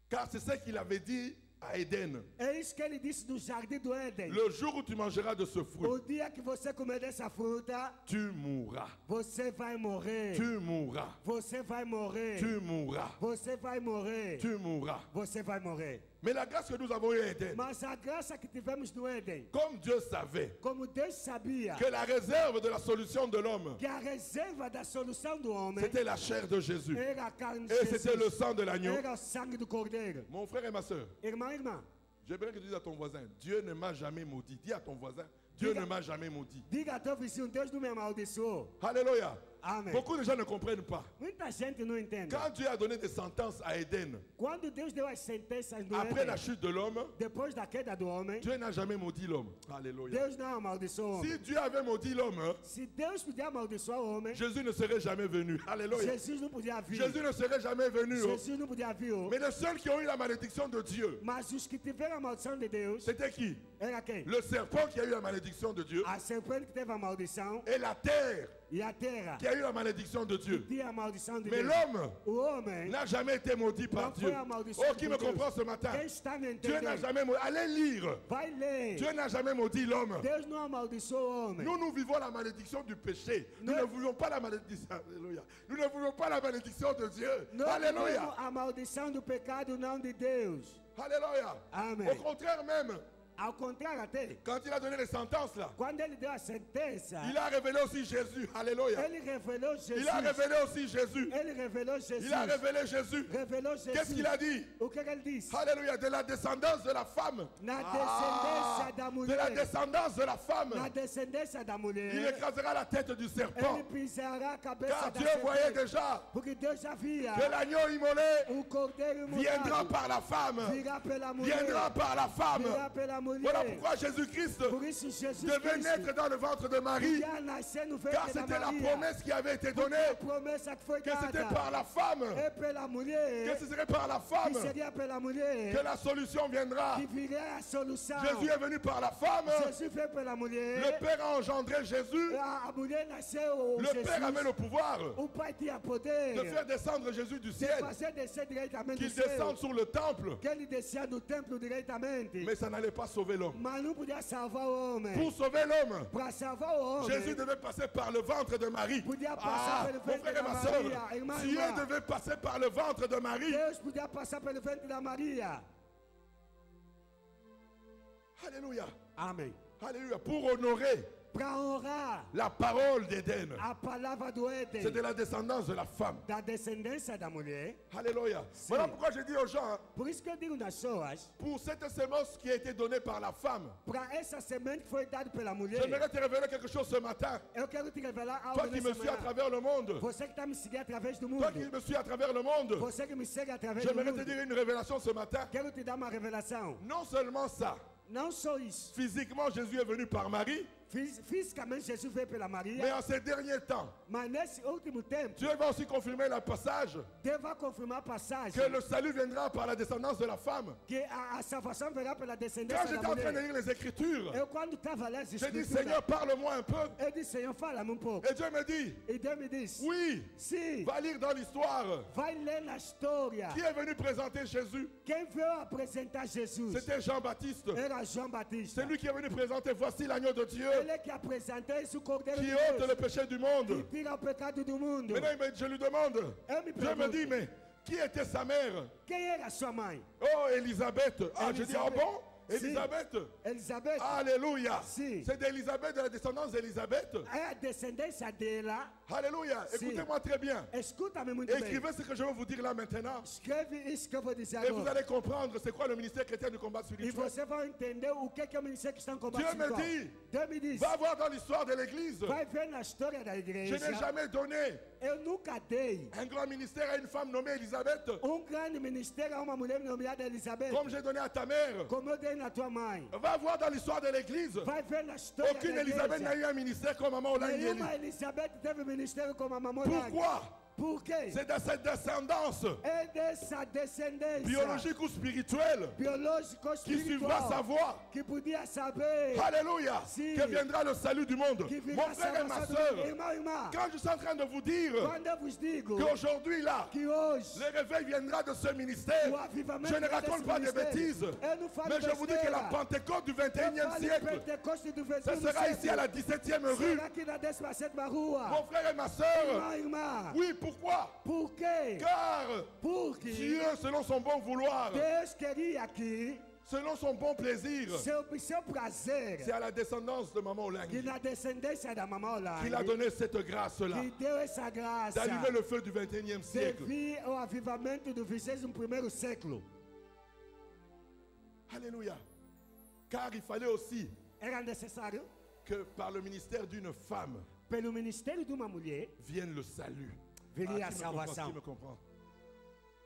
Car c'est ce qu'il avait dit à Éden. É isso que ele disse no jardim do Éden. Le jour où tu mangeras de ce fruit, O dia que você comer dessa fruta, tu mourras. você vai morrer. Tu mourras. Você vai morrer. Tu mourras. Você vai morrer. Tu mourras. Você vai morrer. Mais la grâce que nous avons eue à Éden, Mas a graça que tivemos no Éden, comme Dieu savait como Deus sabia que la réserve de la solution de l'homme, que a reserva da solução do homem c'était la chair de Jésus. era a carne de Et c'était le Jesus, sang de l'agneau. era o sangue do cordeiro. Mon frère et ma soeur, Irmão, irmã, j'aimerais que tu dises à ton voisin, Dieu ne m'a jamais maudit. Dis à ton voisin, Dieu ne m'a jamais maudit. diga a teu vizinho, Deus não me amaldiçoou. Alléluia. Amém. Beaucoup de gens ne comprennent pas. Muita gente não entende. Quand Dieu a donné des sentences à Éden, Quando Deus deu as sentenças no après la Éden, chute de l'homme, depois da queda do homem, Dieu n'a jamais maudit l'homme. Alléluia. Deus não amaldiçoou o homem. Si Dieu avait maudit l'homme, Se Deus podia amaldiçoar o homem, Jésus ne serait jamais venu. Alléluia. Jesus não podia vir. Jésus ne serait jamais venu. Jesus não podia vir. Mais les seuls qui ont eu la malédiction de Dieu, Mas os que tiveram a maldição de Deus, c'était qui? era quem? Le serpent qui a eu la malédiction de Dieu A serpente que teve a maldição et la terre e a terra qui a eu la malédiction de Dieu. tinha a maldição de Mais Deus. l'homme O homem n'a jamais été maudit par não Dieu. foi amaldiçoado Oh, qui me por Deus. comprend ce matin? Quem está me Dieu n'a entendendo? jamais maudit. Allez lire. Vai ler. Dieu n'a jamais maudit l'homme. Deus não amaldiçoou o homem. Nous vivons la malédiction du péché. Nous Non. ne voulions pas la malédiction. Alléluia. Nous ne voulions pas la malédiction de Dieu. Nós Alléluia. vivemos a maldição do pecado, não de Deus. Alléluia. Amém. Au contraire même, Ao contrário até. Quand il a donné les sentences là, Quando ele deu a sentença, il a révélé aussi Jésus. Alléluia. ele revelou Jesus. Il a révélé aussi Jésus. Ele revelou Jesus. Il a révélé Jésus. Revelou Jesus. Qu'est-ce qu'il a dit? O que ele disse? Alléluia. De la descendance de la femme. Na descendência da De la mulher. descendance de la femme. Na descendência da Il mulher. écrasera la tête du Ele serpent. pisará a cabeça Car da Dieu voyait serpente. déjà Porque Deus já via. que l'agneau immolé O cordeiro viendra imolado par la femme. virá pela mulher. Viendra par la femme. Virá pela mulher. Voilà pourquoi Jésus-Christ Por isso Jesus devait Cristo naître dans le ventre de Marie. ia nascer no Car ventre da c'était la Maria. promesse qui avait été A donnée. promessa que foi Que c'était dada par la femme. é pela mulher. Que ce serait par la femme Que seria pela mulher. que la solution viendra. Que viria a solução. Jésus est venu par la femme. Jesus veio pela mulher. Le Père a engendré Jésus. A mulher nasceu Le Père avait le pouvoir O pai tinha de poder faire descendre Jésus du de ciel. fazer descer diretamente Qu'il do céu. descende sur le temple. Que ele descia do templo diretamente. Mais ça n'allait pas sauver l'homme. Mas não podia salvar o homem. Pour sauver l'homme, Para salvar o homem. Jésus devait passer par le ventre de Marie. Podia passar pelo Mon ventre frère et da ma soeur, Maria. Irmã, Dieu irmã. devait passer par le ventre de Marie. Deus podia passar pelo ventre da Maria. Alléluia. Amém. Alléluia. Pour honorer Para honrar la parole d'Éden. a palavra do Éden. C'est de la descendance de la femme. Da descendência da mulher. Alléluia. Voilà pourquoi je dis aux gens, hein, Por isso que eu digo nas pessoas, pour cette sémence qui a été donnée par la femme, para essa semente que foi dada pela mulher, j'aimerais te révéler quelque chose ce matin. eu quero te revelar algo Toi qui me nessa suis à manhã. travers le monde, Você que está me seguindo através do toi qui mundo, me suis à travers le monde, você que me segue através do j'aimerais te mundo, dire une révélation ce matin. quero te dar uma revelação. Non seulement ça, Não só isso. physiquement Jésus est venu par Marie, Fisicamente Jesus veio pela mais Maria, en ces derniers temps, mas nesse último tempo, Dieu va aussi confirmer le passage Deus vai confirmar a passagem que le salut viendra par la descendance de la femme. que a salvação virá pela Quand descendência da j'étais en train de mulher. lire les Écritures, Eu quando estava lendo as j'ai dit, escrituras, Seigneur, parle-moi un peu. eu disse, Senhor, fala-me um pouco. Et Dieu me dit, E Deus me disse, oui, sim, va lire dans l'histoire. vai ler na história. Qui est venu présenter Jésus? Quem veio apresentar Jesus C'était Jean-Baptiste. era João Batista. C'est lui qui est venu présenter, voici l'agneau de Dieu Ele é que apresentou esse cordeiro qui de ôte Deus le péché du que monde. tira o pecado do mundo. Maintenant, je lui demande, Eu me Dieu me pergunto, dit, mais qui était sa mère? quem era sua mãe? Oh, Élisabeth. Ah, je dis, ah Élisabeth. bon? Si. Élisabeth. Elizabeth. Alléluia. Si. C'est d'Élisabeth, de la descendance d'Élisabeth. É a descendência dela. Alléluia. Si. Écoutez-moi très bien. Escuta-me muito bem. Écrivez ce que je vais vous dire là maintenant. Escreve isso que eu vou dizer Et vous agora. allez comprendre c'est quoi le ministère chrétien du combat E spirituel. você vai entender o que é o ministério cristão combate Dieu me espiritual. dit, Deus me diz, va voir dans l'histoire de l'Église. vai ver na história da Je igreja. n'ai jamais donné Eu nunca dei un grand ministère à une femme nommée Élisabeth, grande ministério a uma mulher nomeada Elizabeth, comme j'ai donné à ta mère. como eu dei na tua mãe. Va voir dans l'histoire de l'Église. Vai ver na história Aucune da Élisabeth n'a igreja. eu un ministère comme maman Olanieli. Nenhuma Elizabeth teve ministério como a mamãe dela. Pourquoi? Por quê? C'est de cette descendance É dessa descendência biologique ou spirituelle biológico qui suivra sa espiritual voie. que podia saber Alléluia. Si. Que viendra le salut du monde. que virá Mon frère et ma salvação soeur, do irmão e irmã. quand je suis en train de vous dire Quando eu vos digo qu'aujourd'hui là, que hoje le réveil viendra de ce ministère, o avivamento je ne desse raconte pas de ministério, bêtises, eu não falo mais je vous dis que la besteira. Pentecôte du Eu 21e falo siècle, Pentecoste do ça 21º sera ici à la século. 17e rue. Será aqui na 17ª rua. Mon frère et ma soeur, Irmão e irmã. oui, pourquoi? Por quê? Car Porque Dieu, selon son bon vouloir, Deus queria que selon son bon plaisir, seu prazer, c'est à la descendance de Maman que Olangi na descendência da mamãe qu'il a Olangi, donné cette grâce-là, que deu essa graça d'allumer le feu du 21e de siècle. vir ao avivamento do 21º século. Alléluia. Car il fallait aussi Era necessário, que par le ministère d'une femme pelo ministério de uma mulher, vienne le salut. viria a Qui me comprend, salvação. qui me comprend?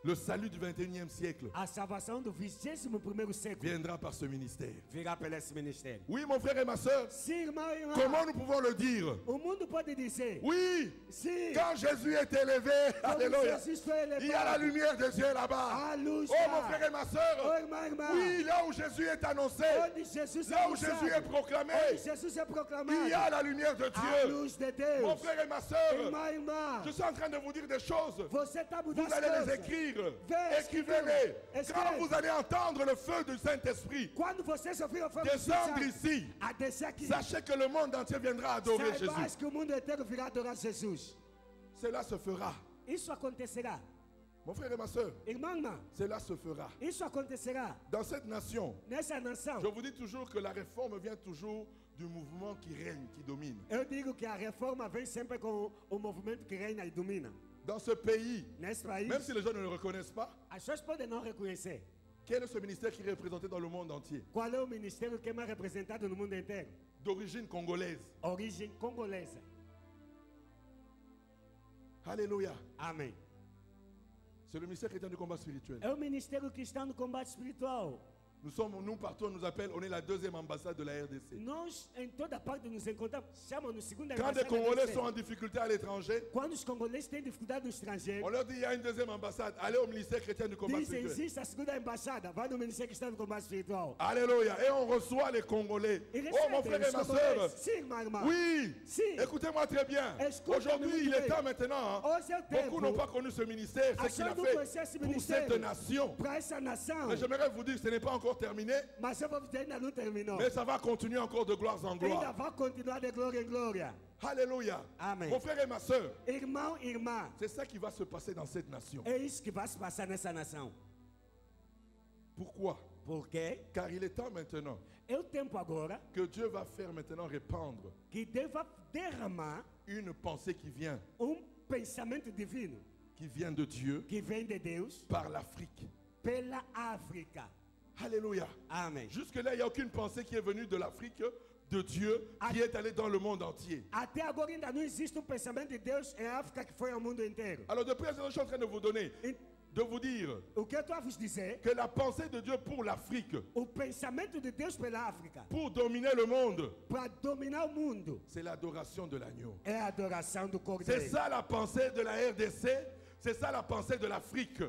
Le salut du 21e siècle A salvação do 21º século viendra par ce ministère. virá pelo esse ministério. Oui, mon frère et ma soeur, Sim, irmão e irmã. comment nous pouvons le dire? O mundo pode dizer, Oui, sim, quand Jésus est élevé, quando alléluia, Jesus foi il y a la elevado, lumière de Dieu là-bas. a luz Oh, mon lá. frère et ma Ô, soeur, irmã, irmã, oui, là où Jésus est annoncé, onde Jesus é là où anunciado, Jésus est proclamé, onde Jesus é proclamado, il y a la lumière de a Dieu. luz de Mon Deus. frère et ma soeur, Irmã, irmã, je suis en train de vous dire des choses. você está mudando Vous as allez les coisas. écrire. Vê, Écrivez-les. escreve. Quand vous allez entendre le feu du Saint-Esprit Quando você sofrer o fogo do descendre Espírito Santo, ici, a descer aqui, sachez que le monde entier viendra adorer saibas Jésus. que o mundo inteiro virá adorar Jesus. Cela se fera Isso acontecerá Mon frère et ma soeur, Irmão, cela se fera. isso acontecerá Dans cette nation, nessa nação. je vous dis toujours que la réforme vient toujours du mouvement qui règne, qui domine. Eu digo que a reforma vem sempre com o movimento que reina e domina. Dans ce pays, Nesse país, même si les gens ne le reconnaissent pas, as pessoas podem não reconhecer. quel est ce ministère qui est représenté dans le monde entier? Qual é o ministério que é mais representado no mundo inteiro? D'origine congolaise. Origem congolesa. Alléluia. Amém. C'est le ministère chrétien du combat spirituel. É o ministério cristão do combate espiritual. Nous partout, on nous appelle, on est la deuxième ambassade de la RDC. Nós, em toda parte, nos encontramos. Chamam-nos segunda Quand des embaixada. Congolais da sont en RDC. difficulté à l'étranger, Quando os congoleses têm dificuldade no estrangeiro, on leur dit il y a une deuxième ambassade, allez au ministère chrétien du combat dizem, spirituel. existe a segunda embaixada, vai no ministério cristão do combate espiritual. Alléluia. Et on reçoit les Congolais. E Oh mon recebem frère et os ma congolais. soeur. Sim, meu irmão. Oui. Sim. Écoutez-moi très bien. Escuta-me Aujourd'hui, muito il est bem. temps maintenant. Hoje é o tempo. Beaucoup n'ont pas connu ce ministère, ce qu'il a Achando que fait conhecia esse pour ministério. cette nation. Para essa nação. Mais j'aimerais vous dire que ce n'est pas encore terminé, Mas eu vou dizer, ainda não terminou. mais ça va continuer encore de gloire en Ainda gloire. vai continuar de glória em glória. Alléluia. Amen. Mon frère et ma soeur, Irmão, irmã, c'est ça qui va se passer dans cette nation. é isso que vai se passar nessa nação. Pourquoi? Por quê? Car il est temps maintenant É o tempo agora que Dieu va faire maintenant répandre que deva derramar une pensée qui vient pensamento divino de Dieu que vem de Deus par l'Afrique. pela África. Alléluia. Amém. Jusque-là, il n'y a aucune pensée qui est venue de l'Afrique, de Dieu, qui est allée dans le monde entier. Até agora ainda não existe pensamento de Deus em África que foi ao mundo inteiro. Alors, depuis à ce moment, je suis en train de vous donner, de vous dire O que eu estou a vos dizer, que la pensée de Dieu pour l'Afrique, o pensamento de Deus pela África, pour dominer le monde, para dominar o mundo, c'est l'adoration de l'agneau. é a adoração do C'est Cordeiro. ça la pensée de la RDC, c'est ça la pensée de l'Afrique.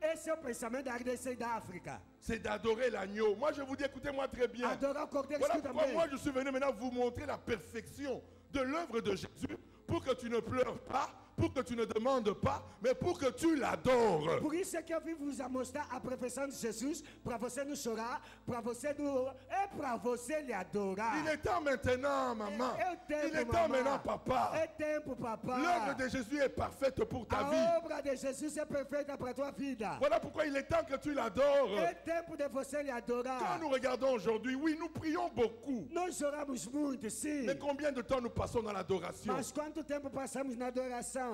Esse é o pensamento da RDC e da África. C'est d'adorer l'agneau. Moi, je vous dis, écoutez-moi très bien. Adorar o Cordeiro, Voilà escuta pourquoi bem. moi, je suis venu maintenant vous montrer la perfection de l'œuvre de Jésus pour que tu ne pleures pas, pour que tu ne demandes pas, mais pour que tu l'adores. Por isso é que eu vim vos mostrar a perfeição de Jesus, para você não chorar, para você não... É para você lhe adorar. Il est temps maintenant, maman. É o tempo, Il est temps mamãe. maintenant, papa. É tempo, papá. L'œuvre de Jésus est parfaite pour ta A vie. obra de Jesus é perfeita para a tua vida. Voilà pourquoi il est temps que tu l'adores. É tempo de você lhe Quand adorar. nous regardons aujourd'hui, oui, nous prions beaucoup. Nós choramos muito, sim. Mais combien de temps nous passons dans l'adoration? Mas quanto tempo passamos na adoração?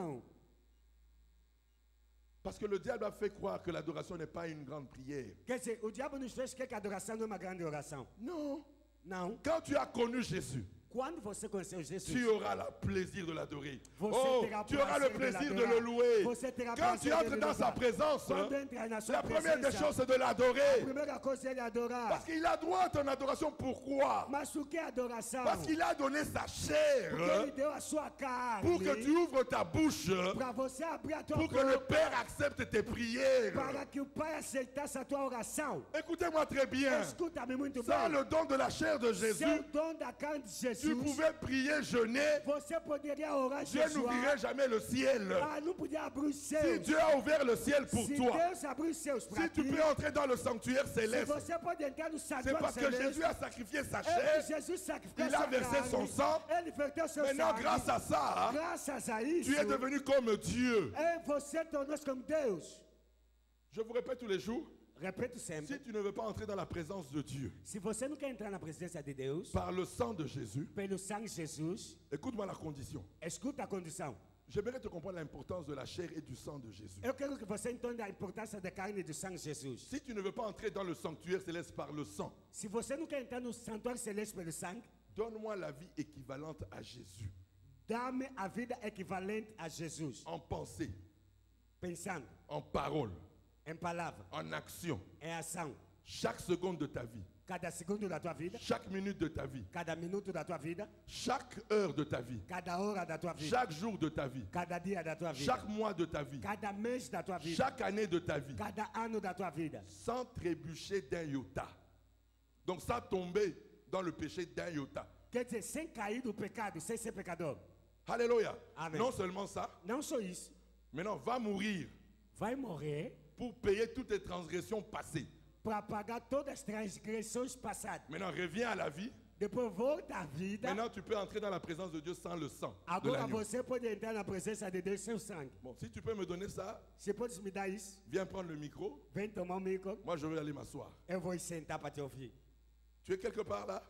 Parce que le diable a fait croire que l'adoration n'est pas une grande prière. Quer dizer, o diabo nos fez crer que a adoração não é uma grande oração. Non. Não. Quand tu as connu Jésus, Quando você conheceu Jesus, tu auras le plaisir de l'adorer. Você Oh, terá tu auras le prazer de plaisir de l'adorar. le louer. Você terá Quand prazer tu de entres le dans sa louvar. présence, Quando entra na sua la première des presença, choses c'est de a l'adorer. primeira coisa é ele adorar. Parce qu'il a droit à ton adoration. Pourquoi? Mas o que é adoração? Parce qu'il a donné sa Porque chair ele deu a sua carne pour que tu ouvres ta bouche, para você abrir a tua pour que le boca, Père accepte tes prières. para que o Pai aceitasse a tua oração. Écoutez-moi très bien. Escuta-me muito Sans bem. le don de la chair de Seu Jésus, dom da carne de tu Jesus, pouvais prier, jeûner. você poderia orar Dieu jejuar. n'ouvrirait jamais le ciel. Ah, não podia abrir os Si céus. Dieu a ouvert le ciel pour Se toi, Deus abrir os céus para si tu ti, peux entrer dans le sanctuaire se céleste, você pode entrar no c'est santuário parce que celeste, Jésus a sacrifié sa é chair. que Jesus sacrificou Il a sua versé carne, son sang. ele verteu seu Maintenant, sangue. grâce à ça, Graças a isso, tu es devenu comme Dieu. você tornou-se como Deus. Je vous répète tous les jours, Repito sempre, si tu ne veux pas entrer dans la présence de Dieu se você não quer entrar na presença de Deus, par le sang de Jésus, pelo sangue de Jesus, écoute-moi la condition. escuta a condição. J'aimerais te comprendre l'importance de la chair et du sang de Jésus. Eu quero que você entenda a importância da carne e do sangue de Jesus. Si tu ne veux pas entrer dans le sanctuaire céleste par le sang, Se você não quer entrar no santuário celeste pelo sangue, donne-moi la vie équivalente à Jésus. dá-me a vida equivalente a Jesus. En pensée, Pensando en parole, em palavra, en action. em ação. Chaque seconde de ta vie, Cada segundo da tua vida, chaque minute de ta vie, cada minuto da tua vida, chaque heure de ta vie, cada hora da tua vida, chaque jour de ta vie, cada dia da tua vida, chaque mois de ta vie, cada mês da tua vida, chaque année de ta vie, cada ano da tua vida, sans trébucher d'un iota. Donc sans tomber dans le péché d'un iota. quer dizer, sem cair do pecado, sem ser pecador. Alléluia. Amen. Non seulement ça, Não só isso, maintenant va mourir vai morrer pour payer toutes tes transgressions passées. para pagar todas as transgressões passadas. Maintenant reviens à la vie Depois volta à vida. Maintenant, tu peux entrer dans la présence de Dieu sans le sang de Agora l'agneau. você pode entrar na presença de Deus sem o sangue. Bon, si tu peux me donner ça, Você pode me dar isso? viens prendre le micro. Vem tomar o micro. Moi, je vais aller m'asseoir. Eu vou sentar para te ouvir. Tu es quelque part là?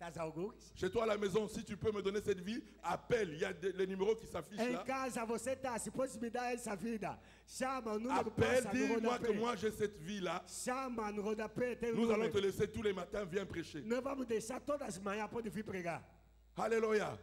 Estás alguns? Chez toi à la maison, si tu peux me donner cette vie, appelle. Il y a les numéros qui s'affichent Em là. casa você está, se pode me dar essa vida. Chama o número Appelle, passa no dis-moi que rodapé. moi j'ai cette vie-là. Chama no rodapé, tem o Nous allons te número. laisser tous les matins, viens prêcher. Nós vamos deixar todas as manhãs, pode vir pregar. Alléluia.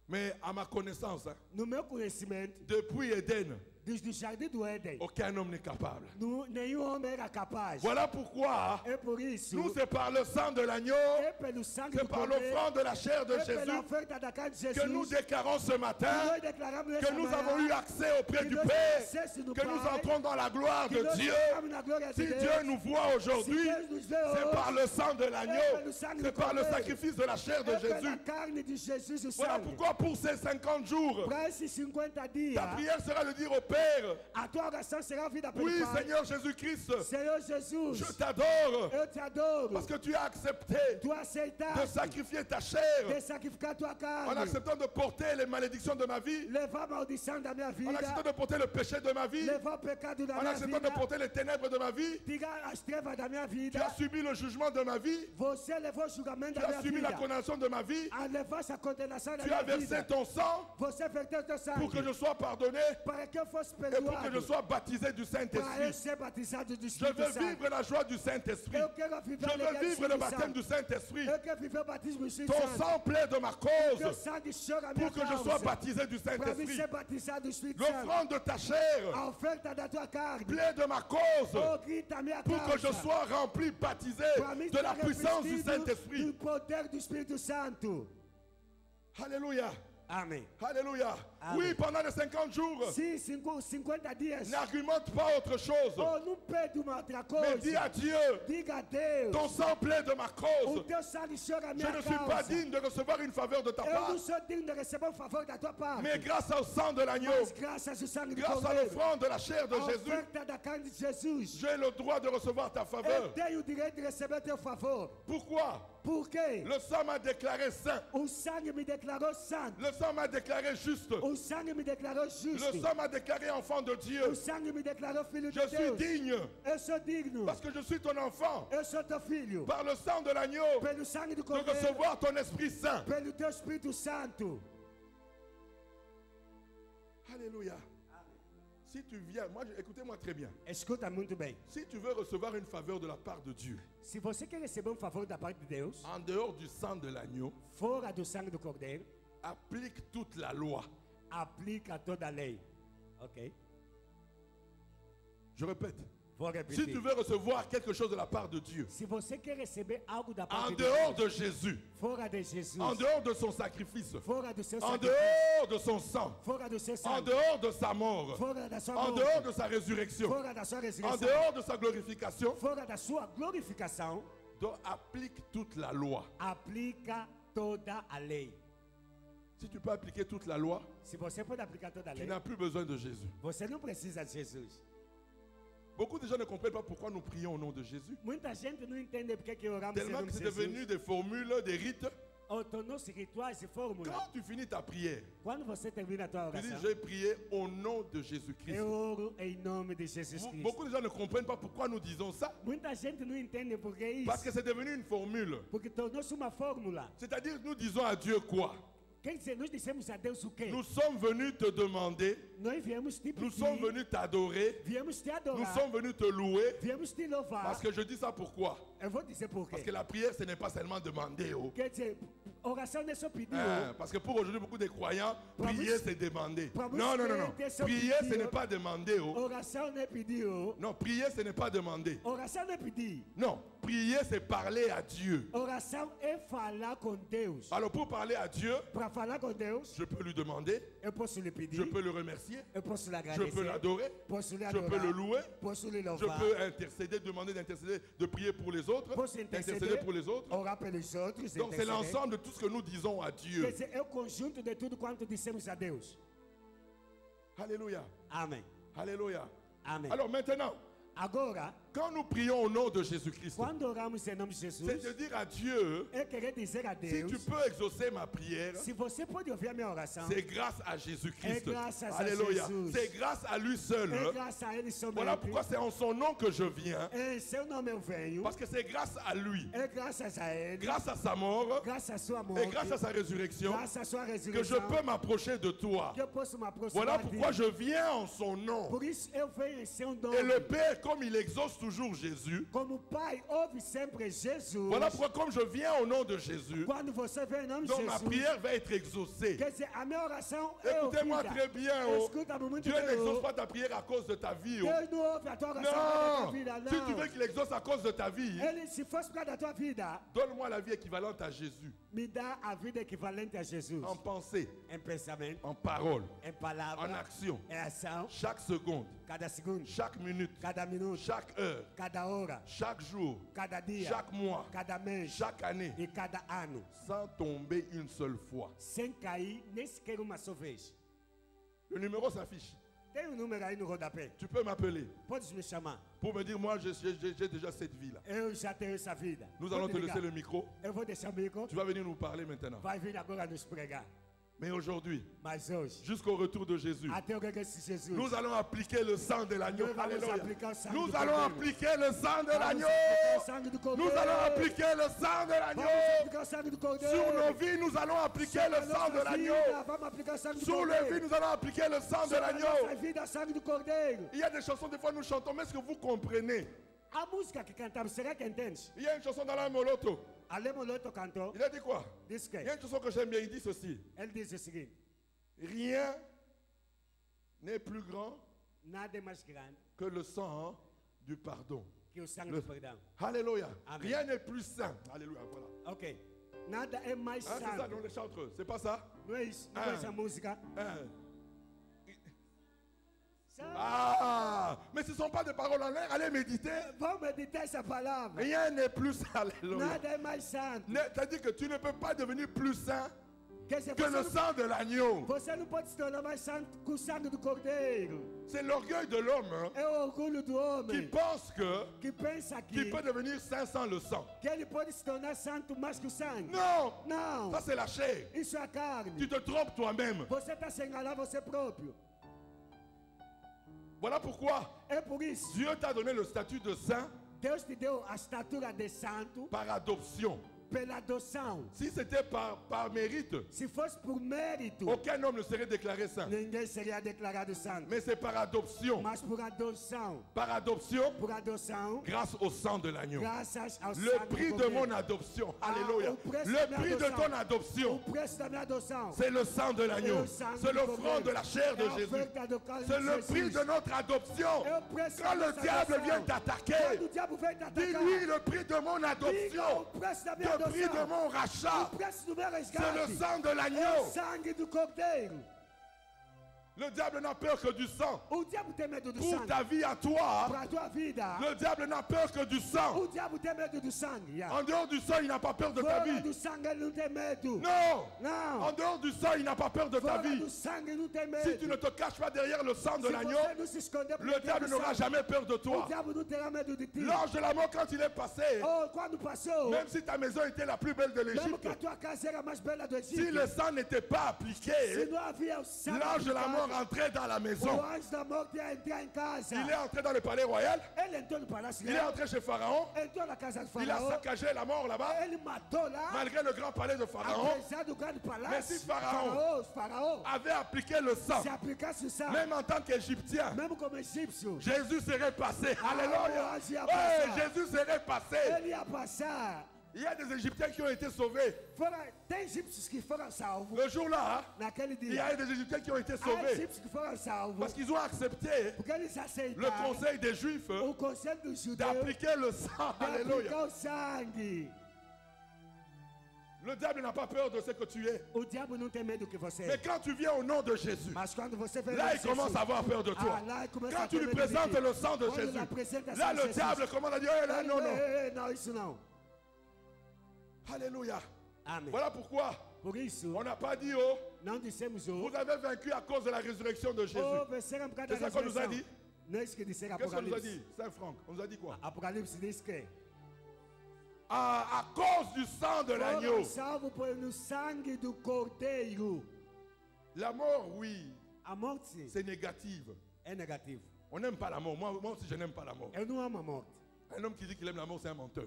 Mais à ma connaissance, hein, No meu conhecimento, depuis Éden, desde o jardim do Éden, aucun homme n'est capable. nenhum homem era capaz. Voilà pourquoi É por isso, nous, c'est par le sang de l'agneau, é pelo sangue c'est do par Cordeiro, l'offrande de la chair de é pela Jésus oferta da carne de Jesus, que nous déclarons ce que matin nós declaramos que nessa nous manhã, avons eu accès auprès que du nós Père, acesso no que nous Pai, entrons dans la gloire que de nós Dieu. entramos na glória de Si Deus. Dieu nous voit aujourd'hui, Si Deus nos vê c'est hoje, par le sang de l'agneau, é pelo sangue c'est do par le Cordeiro, sacrifice de la chair de é pela Jésus. carne de Jesus, o Voilà sangue. pourquoi pour ces 50 jours, Para esses 50 dias, ta prière sera de dire au Père, a tua oração será ouvida pelo oui Pai. Seigneur Jésus-Christ, Senhor Jesus, je t'adore eu te adoro. parce que tu as accepté Tu de aceitaste sacrifier ta chair de sacrificar tua en carne, acceptant de porter les malédictions de ma vie, levar a maldição da minha en vida, acceptant de porter le péché de ma vie, levar o pecado da en minha acceptant de vida, porter les ténèbres de ma vie. tirar as trevas da minha Tu vida. as subi le jugement de ma vie, Você levou o julgamento tu da as minha subi la vida. condamnation de ma vie, A levar essa condenação da tu minha as versé vida. ton sang Você verteu teu pour que sangue je sois pardonné para que eu fosse et pour que je perdoado, sois baptisé du para eu Saint-Esprit. ser batizado do Je Espírito veux Santo. vivre la joie du Saint-Esprit. Eu quero viver Je a alegria veux do vivre le Espírito baptême Santo. du Saint-Esprit. Eu quero viver o batismo do Espírito Ton Santo. sang plaide de ma Teu cause sangue chora a minha pour que je sois causa. baptisé du Para mim Saint-Esprit. ser batizado do Espírito Santo. L'offrande de ta chair A oferta da tua carne. plaide de ma cause Oh, grita a minha pour que je causa. sois rempli, baptisé Para mim de la ser puissance du revestido Saint-Esprit. do poder do Espírito Santo. Alléluia. Amém. Alléluia. Amen. Oui, pendant les 50 jours, Sim, 50 dias. n'argumente pas autre chose, Oh, não pede uma outra mais dis coisa. à Dieu, Diga a Deus. ton sang plaide de ma O cause. teu sangue chora a Je minha ne suis pas causa. digne de recevoir une faveur de ta Eu part, não sou digno de receber favor da tua parte. mais grâce au sang de l'agneau, Mas graças ao sangue do grâce à Cordeiro, l'offrande de la chair de a Jésus, oferta da carne de Jesus, j'ai le droit de recevoir ta eu faveur. tenho o direito de receber teu favor. Pourquoi? Por quê? Le sang m'a déclaré saint. O sangue me declarou santo. Le sang m'a déclaré juste. O sangue me declarou Le justo. sang m'a déclaré enfant de O Dieu. sangue me declarou filho de Je suis Deus. digne Eu sou digno. parce que je suis ton enfant. Eu sou teu filho. Par le sang de l'agneau, Pelo sangue do de Cordeiro, recevoir ton Esprit Saint. pelo teu Espírito Santo. Alléluia. Si tu viens, écoutez-moi très bien. Escuta muito bem. Si tu veux recevoir une faveur de la part de Dieu, Se você quer receber um favor da parte de Deus, en dehors du sang de l'agneau, fora do sangue do Cordeiro, applique toute la loi. aplica toda a lei. Ok? Je répète. Vou Si repetir. tu veux recevoir quelque chose de la part de Dieu, Se você quer receber algo da en parte de dehors Deus, de Jésus, fora de Jesus, en dehors de son sacrifice, fora do seu en sacrifício, dehors de son sang, fora do seu en sangue, dehors de sa mort, fora da sua en morte, dehors de sa résurrection, fora da sua en ressurreição, dehors de sa glorification, fora da sua glorificação, donc applique toute la loi. aplica toda a lei. Si tu peux appliquer toute la loi, Se você pode aplicar toda a tu lei, n'as plus besoin de Jésus. você não precisa de Jesus. Beaucoup de gens ne comprennent pas pourquoi nous prions au nom de Jésus. Muita gente não entende porque que oramos em Tellement nome que de c'est Jesus. devenu des formules, des rites. Tornou-se rituais e fórmulas. Quand tu finis ta prière, Quando você termina a tua tu dis oração, j'ai prié au nom de Jésus-Christ. eu oro em nome de Jesus Cristo. Beaucoup de gens ne comprennent pas pourquoi nous disons ça. Muita gente não entende por que isso. Parce que c'est devenu une formule. Porque tornou-se uma fórmula. C'est-à-dire que nous disons à Dieu quoi? Quer dizer, nós dissemos a Deus o quê? Nous sommes venus te demander, Nós viemos te nous sommes pedir, venus t'adorer, viemos te nous adorar, sommes venus te louer. viemos te louvar. Parce que je dis ça pourquoi? Eu vou dizer por Parce quê. que la prière, ce n'est pas seulement demander. Oh. Quer dizer, oração não é só pedir. Parce que pour aujourd'hui, beaucoup de croyants, prier, c'est demander. Para Non, non, non, non. muitos crentes, Prier, ce pedir. n'est pas demander. Oh. Oração não é pedir. Non, prier, ce n'est pas demander. Oração não é pedir. Non, prier, c'est parler à Dieu. Oração é falar com Deus. Alors, pour parler à Dieu, Para falar com Deus, je peux lui demander, eu posso lhe je pedir, peux le remercier, eu posso lhe je agradecer, peux l'adorer, posso lhe je peux le adorar, louer, posso lhe je louvar, peux intercéder, demander d'intercéder, de prier pour les autres, posso d'intercéder interceder, pour les autres. orar pelos outros, Donc, c'est interceder. l'ensemble de tout ce que nous disons à Quer Dieu. dizer, é o conjunto de tudo quanto dissemos a Deus. Alléluia. Amém. Alléluia. Amém. Alors maintenant, Agora, Quand nous prions au nom de Jésus-Christ, Quando oramos em nome de Jesus, c'est de dire à Dieu, é querer dizer a si Deus, tu peux exaucer ma prière, se você pode ouvir a minha oração, c'est grâce à Jésus-Christ. É graças a Alléluia. Jesus. C'est grâce à lui seul. é graças a Ele Voilà somente. pourquoi c'est en son nom que je viens. Em seu nome eu venho, Parce que c'est grâce à lui, é graças a Ele, grâce à sa mort graças à sua et morte, grâce à sa résurrection graças à sua que je ressurreição, peux m'approcher de toi. que eu posso me aproximar Voilà de pourquoi Ti. je viens en son nom. Por isso eu venho em seu nome. Et le Père, comme il exauce toujours Jésus, Como o Pai ouve sempre Jesus, voilà pourquoi comme je viens au nom de Jésus, quando você vem em nome de donc ma Jesus, prière va être exaucée. quer dizer, a minha oração é Écoutez-moi ouvida. très bien. Oh. Escuta-me muito Dieu bem. n'exauce Oh. pas ta prière à cause de ta vie. Oh. Deus não ouve a tua oração por causa da Non, tua vida, si tu não. veux qu'il exauce à cause de ta vie, Ele, se fosse por causa da tua vida, donne-moi la vie équivalente à Jésus, me dá a vida equivalente a Jesus. en pensée, Em pensamento, en parole, em palavra, en action, em ação, chaque seconde, cada segundo, chaque minute, cada minuto, chaque heure, cada hora, chaque jour, cada dia, chaque mois, cada mês chaque année, e cada ano, sans tomber une seule fois. sem cair nem sequer uma só vez. Le numéro s'affiche. Tem um número aí no rodapé. Tu peux m'appeler Podes me chamar. pour me dire, moi j'ai déjà cette vie-là. Eu já tenho essa vida. Nous allons Pode te ligar. laisser le micro. Eu vou deixar o micro. Tu vas venir nous parler maintenant. Vai vir agora nos pregar. Mais aujourd'hui, Mas hoje, jusqu'au retour de Jésus, até o regresso de Jesus, nous allons appliquer le sang de l'agneau. Nous allons Alléluia. appliquer le sang Nous du allons Cordeiro. appliquer le sang de vamos l'agneau. aplicar o sangue do Nous Cordeiro. allons appliquer le sang de l'agneau. Vamos aplicar o sangue do Cordeiro. Sur nos vies, nous allons appliquer Sobre le a sang de nossa l'agneau. vida, vamos aplicar o sangue do Sur les Cordeiro. vies, nous allons appliquer le sang de Sobre a nossa l'agneau. vida, o sangue do Cordeiro. Il y a des chansons, des fois nous chantons, mais est-ce que vous comprenez? A música que cantamos, será que entende? Il y a une chanson dans la Moloto. Alemoloto cantou, Il a dit quoi? disse Il y a que une chanson que j'aime bien, il dit ceci. ele diz o seguinte: Rien n'est plus grand nada é mais grande que le sang du pardon. que o sangue Le- do perdão. Alléluia. Amen. Rien n'est plus saint. Alléluia, voilà. Ok. Nada é mais Hein, c'est ça, santo. dans les chantreux. C'est pas ça? Não é isso? Não é essa música? Hein. Santo. Ah, mais ce ne sont pas des paroles en l'air. Allez méditer. Vamos meditar essa palavra. Rien n'est plus saint. Alléluia. Nada é mais santo. C'est-à-dire que tu ne peux pas devenir plus saint Quer dizer, que le sang de l'agneau. você não pode se tornar mais santo com o sangue do Cordeiro. C'est l'orgueil de l'homme hein, É o orgulho do qui homem pense que pensa qu'il peut devenir saint sans le sang. que ele pode se tornar santo mais que o sangue. Non, Não, ça c'est la chair. isso é a carne. Tu te trompes toi-même. Você está se enganar você próprio. Voilà pourquoi É por isso, Dieu t'a donné le statut de saint Deus te deu a estatura de santo par adoption. pela adoção. Si c'était par mérite, Se fosse por mérito, aucun homme ne serait déclaré saint. ninguém seria declarado santo. Mais c'est par adoption. Mas por adoção, Par adoption, grâce au sang de l'agneau. graças ao Le sangue prix do de Cordeiro. mon adoption. Ah, Alléluia. au prix de Le ma prix de adoption. ton adoption. O preço da minha adoção. C'est le sang de l'agneau. Et le sang C'est du l'offrande Cordeiro. de la chair de Et Jésus. l'offrande de corps de C'est le Jésus. prix de notre adoption. Et le prix de Quand le notre diable adoption. vient Quando t'attaquer, o diabo vem te atacar, dis-lui le prix de mon diga adoption. o preço da minha Le prix de adoção. mon rachat. O preço do meu C'est resgate. le sang de É o l'agneau. sangue do Cordeiro. Le diable n'a peur que du sang. O diabo tem medo do Pour sangue. ta vie à toi, Para a tua vida, le diable n'a peur que du sang. o diabo tem medo do sangue. Yeah. En dehors du sang, il n'a pas peur de ta Fora vie. do sangue ele não tem medo. Non. Não. En dehors du sang, il n'a pas peur de ta Fora vie. do sangue não tem medo. Si tu ne te caches pas derrière le sang de Se l'agneau, você não se esconder por le detrás diable do n'aura sangue, jamais peur de o toi. diabo não terá medo de ti. L'ange de la mort, quand il est passé, Oh, quando passou, même si ta maison était la plus belle de mesmo que a l'Égypte, tua casa era a mais bela do si Egito, le sang n'était pas appliqué, se não havia o sangue, l'ange de la mort aplicado, entrait dans la o maison. anjo da morte ia entrar em casa. Il est entré dans le palais royal, Ele entrou no palácio il est real, entré chez Pharaon, entrou na casa do il a faraó, saccagé la mort là-bas, ele matou lá, malgré le grand palais de Pharaon, apesar do grande Mais palácio, si Faraó Faraó, avait appliqué le sang, se aplicasse o sangue, même en tant qu'Égyptien, mesmo como egípcio, Jésus serait passé. Ah, Alléluia. oh, ia Ouais, passar. Jésus serait passé. ele ia passar. Il y a des Égyptiens qui ont été sauvés. Tem egípcios que foram salvos Le jour-là, naquele il y dia. a des Égyptiens qui ont été Há sauvés. egípcios que foram salvos Parce qu'ils ont accepté porque eles le aceitaram conseil des Juifs o conselho dos judeus d'appliquer le sang. de Alléluia. aplicar o sangue. Le diable n'a pas peur de ce que tu es. O diabo não tem medo que você Mais é. quand tu viens au nom de Jésus, Mas quando você vem là, il commence à avoir peur de toi. lá ele começa Quand a tu ter lui medo de présentes ti. le sang de Quando ele Jésus, apresenta là, sangue le de Jesus, diable commence à dire, eh, là, ele, non, non. não, isso não. Alléluia. Amém. Voilà pourquoi Por isso, on n'a pas dit, oh, não dissemos vous avez vaincu à cause de la résurrection de Jésus. venceram por causa C'est da ça qu'on nous a ressurreição. dit. Qu'est-ce qu'on nous a dit, Saint-Franck? On nous a dit quoi? Apocalypse dit que à cause du sang de l'agneau. La mort, oui, c'est négative. On n'aime pas la mort. Moi aussi, je n'aime pas la mort. Un homme qui dit qu'il aime la mort, c'est un menteur.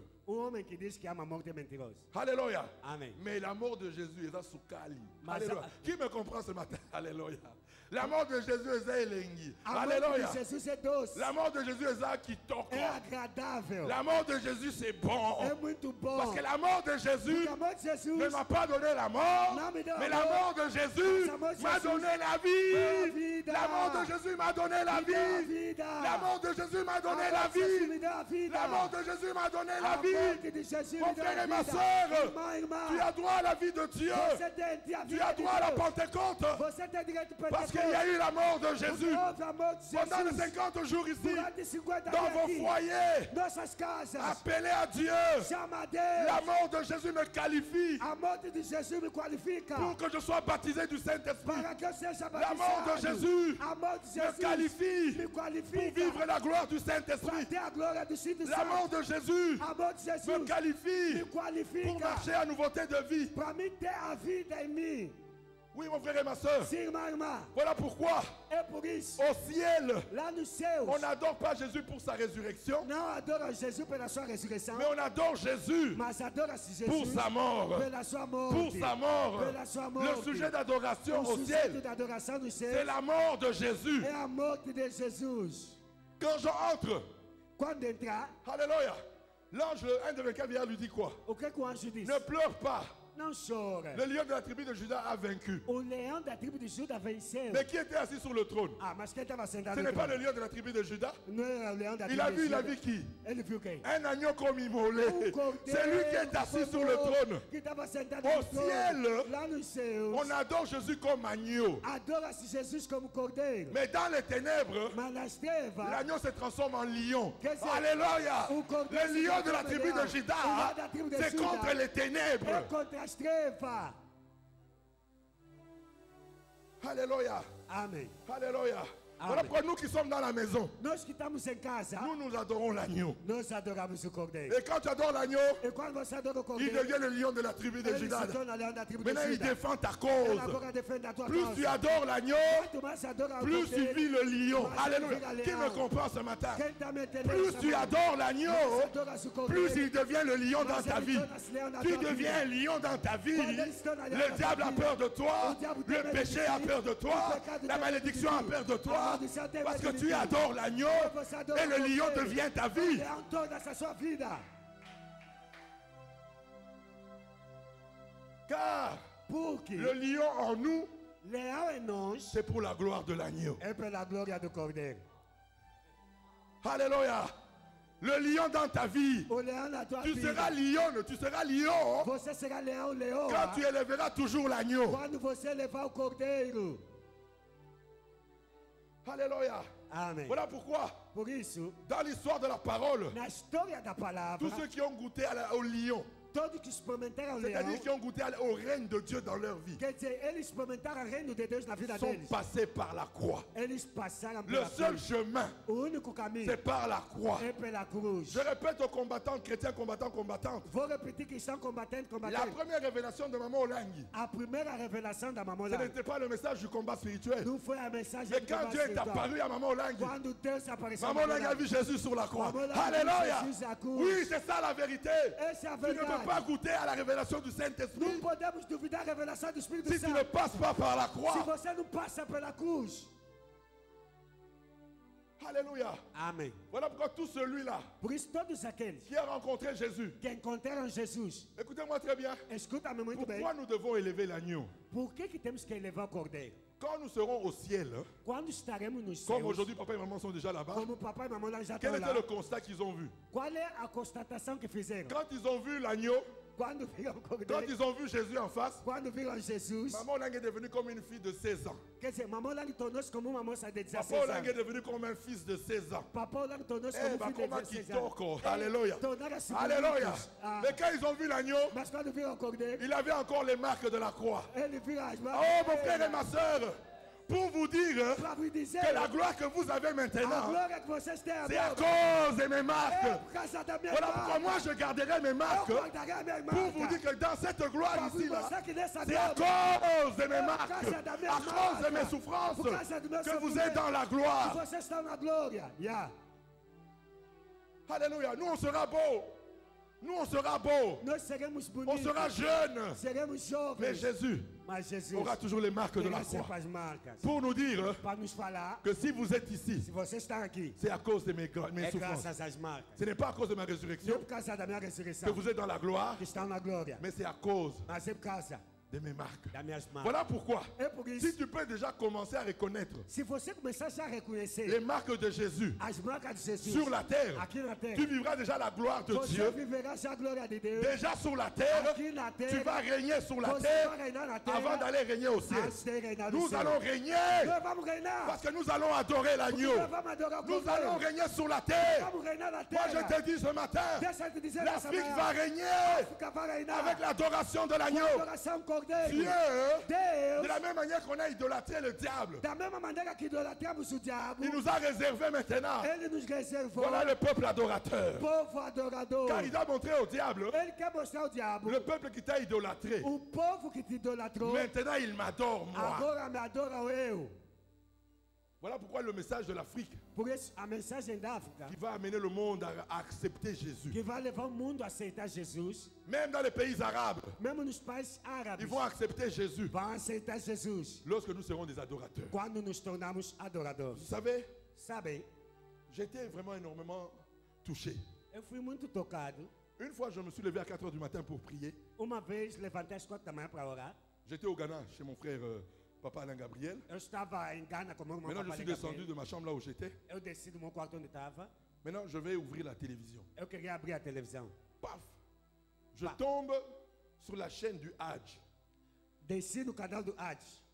Alléluia. Amen. Mais la mort de Jésus est à Soukali. Alléluia. Qui me comprend ce matin? Alléluia. La mort de Jésus est à Elengi. Alléluia. La mort de Jésus est à Kitoko. La mort de Jésus, c'est bon. Parce que la mort de Jésus ne m'a pas donné la mort. Mais la mort de Jésus m'a donné la vie. La mort de Jésus m'a donné la vie. La mort de Jésus m'a donné la vie. La mort de Jésus m'a donné la vie. Mon frère et ma soeur, tu as droit à la vie de Dieu. Tu as droit à la Pentecôte. Parce qu'il y a eu la mort de Jésus. Pendant les 50 jours ici, dans vos foyers, appelez à Dieu. La mort de Jésus me qualifie pour que je sois baptisé du Saint-Esprit. La mort de Jésus me qualifie pour vivre la gloire du Saint-Esprit. La mort de Jésus me qualifie pour marcher à nouveauté de vie. Oui, mon frère et ma soeur. Voilà pourquoi au ciel, on n'adore pas Jésus pour sa résurrection, mais on adore Jésus pour sa mort. Pour sa mort. Le sujet d'adoration au ciel, c'est la mort de Jésus. Quand j'entre, alléluia, l'ange, un de mes caviars lui dit quoi? Ne pleure pas. Le lion de la tribu de Juda a vaincu. Mais qui était assis sur le trône? Ce n'est pas le lion de la tribu de Juda. Il a vu qui? Un agneau comme immolé. C'est lui qui est assis sur le trône. Au ciel, on adore Jésus comme agneau. Mais dans les ténèbres, l'agneau se transforme en lion. Alléluia. Le lion de la tribu de Juda, c'est contre les ténèbres. Alléluia. Amen. Alléluia. Voilà pourquoi nous qui sommes dans la maison, nous adorons l'agneau. Et quand tu adores l'agneau, il devient le lion de la tribu de Juda. Maintenant il défend ta cause. Plus tu adores l'agneau, plus tu vis le lion. Alléluia. Qui me comprend ce matin? Plus tu adores l'agneau, plus il devient le lion dans ta vie. Tu deviens un lion dans ta vie. Le diable a peur de toi, le péché a peur de toi, la malédiction a peur de toi. Parce que tu adores l'agneau et le lion devient ta vie. Car le lion en nous, c'est pour la gloire de l'agneau. Alléluia. Le lion dans ta vie, tu seras lion, tu seras lion quand tu élèveras toujours l'agneau. Alléluia. Amen. Voilà pourquoi, dans l'histoire de la parole, tous ceux qui ont goûté au lion, c'est-à-dire qui ont goûté au règne de Dieu dans leur vie, sont passés par la croix. Le seul chemin, c'est par la croix. Je répète aux combattants, chrétiens, combattants, combattantes, la première révélation de Maman Olangi, ce n'était pas le message du combat spirituel. Mais quand Dieu est apparu à Maman Olangi, Maman Olangi a vu Jésus sur la croix. Alléluia. Oui, c'est ça la vérité. Tu ne peux pas goûter à la révélation du Saint-Esprit si tu ne passes pas par la croix. Alléluia. Amen. Voilà pourquoi tout celui-là qui a rencontré Jésus, écoutez-moi très bien, pourquoi nous devons élever l'agneau? Quand nous serons au ciel, comme aujourd'hui papa et maman sont déjà là-bas, quel était le constat qu'ils ont vu? Quand ils ont vu l'agneau, quand ils ont vu Jésus en face, Maman Olangi est devenue comme une fille de 16 ans. Papa Olangi est devenu comme un fils de 16 ans. Alléluia. Alléluia. Mais quand ils ont vu l'agneau, il avait encore les marques de la croix. Oh mon frère et ma soeur, pour vous dire que la gloire que vous avez maintenant, c'est à cause de mes marques. Voilà pourquoi moi je garderai mes marques pour vous dire que dans cette gloire ici, c'est à cause de mes marques, à cause de mes souffrances, que vous êtes dans la gloire. Alléluia. Nous, on sera beau. Nous, on sera beau. On sera jeune. Mais Jésus aura toujours les marques de la croix. Pour nous dire que si vous êtes ici, c'est à cause de mes souffrances. Ce n'est pas à cause de ma résurrection que vous êtes dans la gloire, mais c'est à cause de mes marques. Voilà pourquoi, si tu peux déjà commencer à reconnaître les marques de Jésus sur la terre, tu vivras déjà la gloire de Dieu. Déjà sur la terre, tu vas régner sur la terre avant d'aller régner au ciel. Nous allons régner parce que nous allons adorer l'agneau. Nous allons régner sur la terre. Moi je te dis ce matin, l'Afrique va régner avec l'adoration de l'agneau. Dieu, de la même manière qu'on a idolâtré le diable, il nous a réservé maintenant. Voilà le peuple adorateur. Car il a montré au diable, le peuple qui t'a idolâtré, maintenant il m'adore moi. Voilà pourquoi le message de l'Afrique qui va amener le monde à accepter Jésus. Même dans les pays arabes, ils vont accepter Jésus lorsque nous serons des adorateurs. Vous savez, j'étais vraiment énormément touché. Une fois, je me suis levé à 4 h du matin pour prier. J'étais au Ghana chez mon frère Papa Alain Gabriel. Maintenant, je suis descendu de ma chambre là où j'étais. Maintenant, je vais ouvrir la télévision. Paf! Je tombe sur la chaîne du Hajj.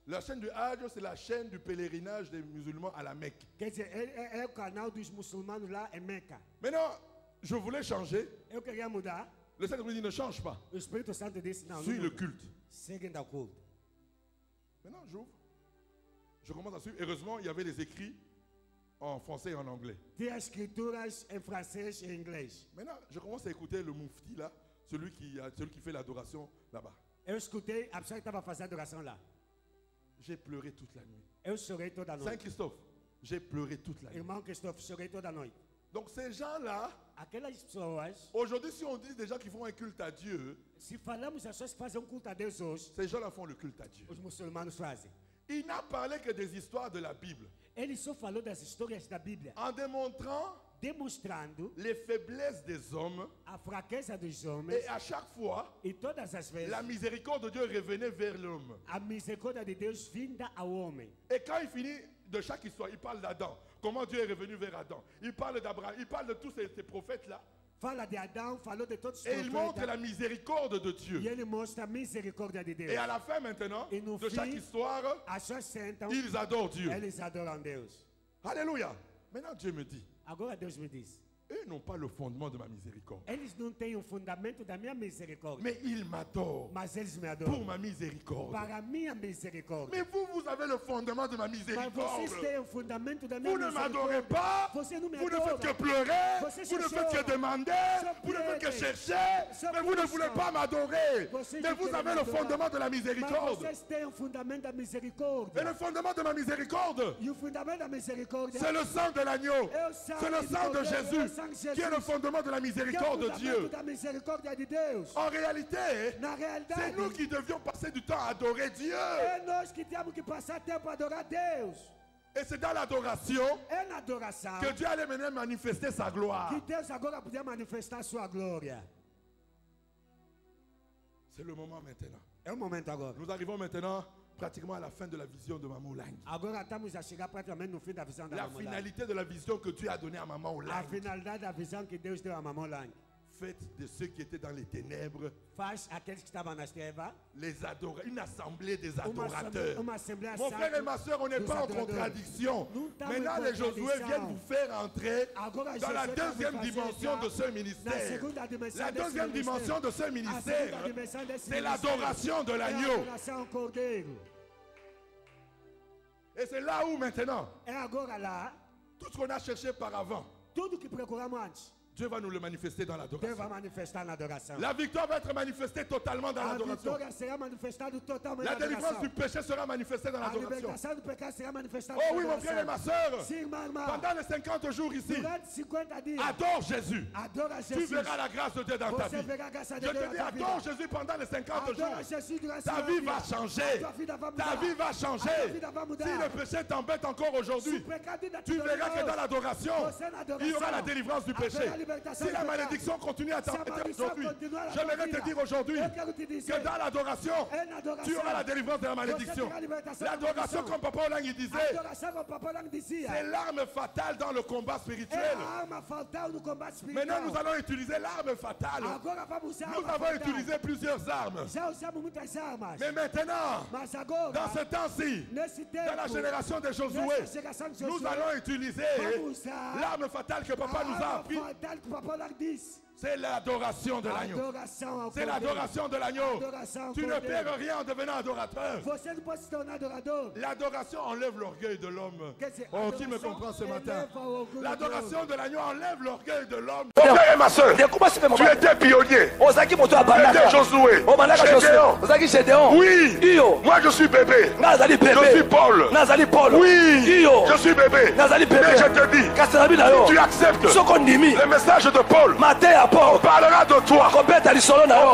La chaîne du Hajj, c'est la chaîne du pèlerinage des musulmans à la Mecque. Maintenant, je voulais changer. Le Saint-Esprit dit ne change pas. Suis le culte. Maintenant, j'ouvre. Je commence à suivre. Heureusement, il y avait les écrits en français et en anglais. Maintenant, je commence à écouter le Moufti là, celui qui fait l'adoration là-bas. J'ai pleuré toute la nuit. Saint-Christophe, j'ai pleuré toute la nuit. Donc ces gens-là, aujourd'hui si on dit des gens qui font un culte à Dieu, ces gens-là font le culte à Dieu. Il n'a parlé que des histoires de la Bible. En démontrant les faiblesses des hommes. Et à chaque fois, la miséricorde de Dieu revenait vers l'homme. Et quand il finit de chaque histoire, il parle d'Adam. Comment Dieu est revenu vers Adam. Il parle d'Abraham. Il parle de tous ces prophètes-là. Et il montre la miséricorde de Dieu. Et à la fin maintenant, de chaque histoire, ils adorent Dieu. Alléluia. Maintenant Dieu me dit, eux n'ont pas le fondement de ma miséricorde. Mais ils m'adorent pour ma miséricorde. Mais vous avez le fondement de ma miséricorde. Vous ne m'adorez pas. Vous ne faites que pleurer. Vous ne faites que demander. Vous ne faites que chercher. Mais vous ne voulez pas m'adorer. Mais vous avez le fondement de la miséricorde. Et le fondement de ma miséricorde, c'est le sang de l'agneau. C'est le sang de Jésus qui est le fondement de la miséricorde de Dieu. En réalité, c'est nous qui devions passer du temps à adorer Dieu. Et c'est dans l'adoration que Dieu allait maintenant manifester sa gloire. C'est le moment maintenant. Nous arrivons maintenant pratiquement à la fin de la vision de Maman Olang. La finalité de la vision que Dieu a donnée à Maman Olang. Faites de ceux qui étaient dans les ténèbres une assemblée des adorateurs. Mon frère et ma soeur, on n'est pas en contradiction. Maintenant, les Josué viennent vous faire entrer dans la deuxième dimension de ce ministère. La deuxième dimension de ce ministère, c'est l'adoration de l'agneau. Et c'est là où maintenant, Et agora lá, tout ce qu'on a cherché par avant, tudo que procuramos antes, Dieu va nous le manifester dans Deus l'adoration. vai manifestar na adoração. La victoire va être manifestée totalement dans A l'adoration. vitória será manifestada totalmente La na délivrance adoração. du péché sera manifestée dans A l'adoration. libertação do pecado será manifestada Oh na oui, mon frère et ma soeur. Sim, irmã, irmã. Pendant les 50 jours ici, Durante 50 dias, adore Jésus. adora Tu Jesus. verras la grâce de Dieu dans ta Você vie. verá a graça de Je Deus te na dis, tua vida. adore Jésus pendant les 50 jours. Adora Jesus durante Ta sua vie vida. va changer. Tua vida vai Ta mudar. vie va A changer. tua vida vai mudar. Si le péché t'embête encore Se o aujourd'hui, pecado ainda te tu verras que dans l'adoration, você na adoração, il y aura la délivrance du péché. haverá a libertação Si do la pecado. malédiction continue à Se a t'embêter maldição aujourd'hui, continuar na tua j'aimerais te vida, dire aujourd'hui eu quero te dizer, que dans l'adoration, é na adoração, tu auras la délivrance de la malédiction. terá a libertação da L'adoration, maldição. comme Papa Olang disait, A adoração, como o Papai Lang dizia, c'est l'arme fatale dans le combat é spirituel. a arma fatal no combate espiritual. Maintenant, nous allons utiliser l'arme fatale. Agora vamos usar a Nous arma avons fatal. utilisé plusieurs armes. Já usamos muitas armas. Mais maintenant, Mas agora, dans ce temps-ci, nesse tempo, dans la génération de Josué, nessa geração de nous Josué, allons utiliser vamos usar l'arme fatale que Papa nous a a appris. arma fatal que o Papai Lang disse. C'est l'adoration de l'agneau. Adoração ao C'est Cordeiro. l'adoration de l'agneau. Adoração ao Tu ne Cordeiro. perds rien en devenant adorateur. Você não pode se tornar adorador. L'adoration enlève l'orgueil de l'homme. Quer dizer, Oh, qui me adoração comprend ce matin? eleva o orgulho do L'adoration de l'agneau enlève l'orgueil de l'homme. Mon frère et ma soeur, tu étais pionnier. Tu étais Josué. Gédéon. Oui. Moi je suis bébé. Je suis Paul. Oui. Je suis bébé. Mais je te dis, si tu acceptes le message de Paul, on parlera de toi. On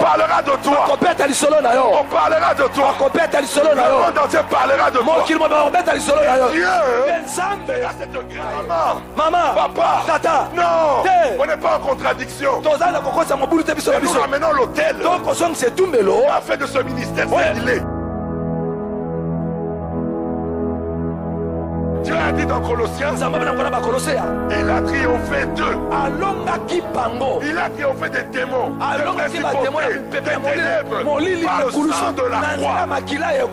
parlera de toi. On parlera de toi. Le monde entier parlera de toi. Dieu a cette grâce. Maman, papa, Tata, non, Te. on n'est pas en contradiction. tozala kokosa mobulu te biso na Et nous biso ramenons l'autel tokosongisa etumbelo afin de ce ministère il est. Dieu a dit dans Colossiens, nzambe abe na nkona bakoloseya il a triomphé d'eux. alongaki bango Il a triomphé des démons, des alongaki bademo na principautés, mipepe des ya ténèbres, molili par le ekulusu sang de la na nzela croix. makila ya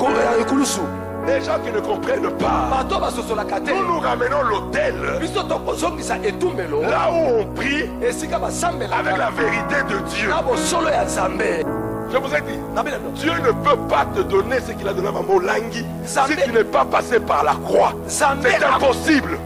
ekulusu Les gens qui ne comprennent pas, bato basosolaka te nous ramenons l'autel biso tokozongisa etumbelo là où on prie esika avec basambelaka la vérité de Dieu. na bosolo ya nzambe Je vous ai dit, nabi na bino Dieu ne peut pas te donner ce qu'il a donné à Maman Langui si tu n'es pas passé par la croix. nzambe C'est impossible.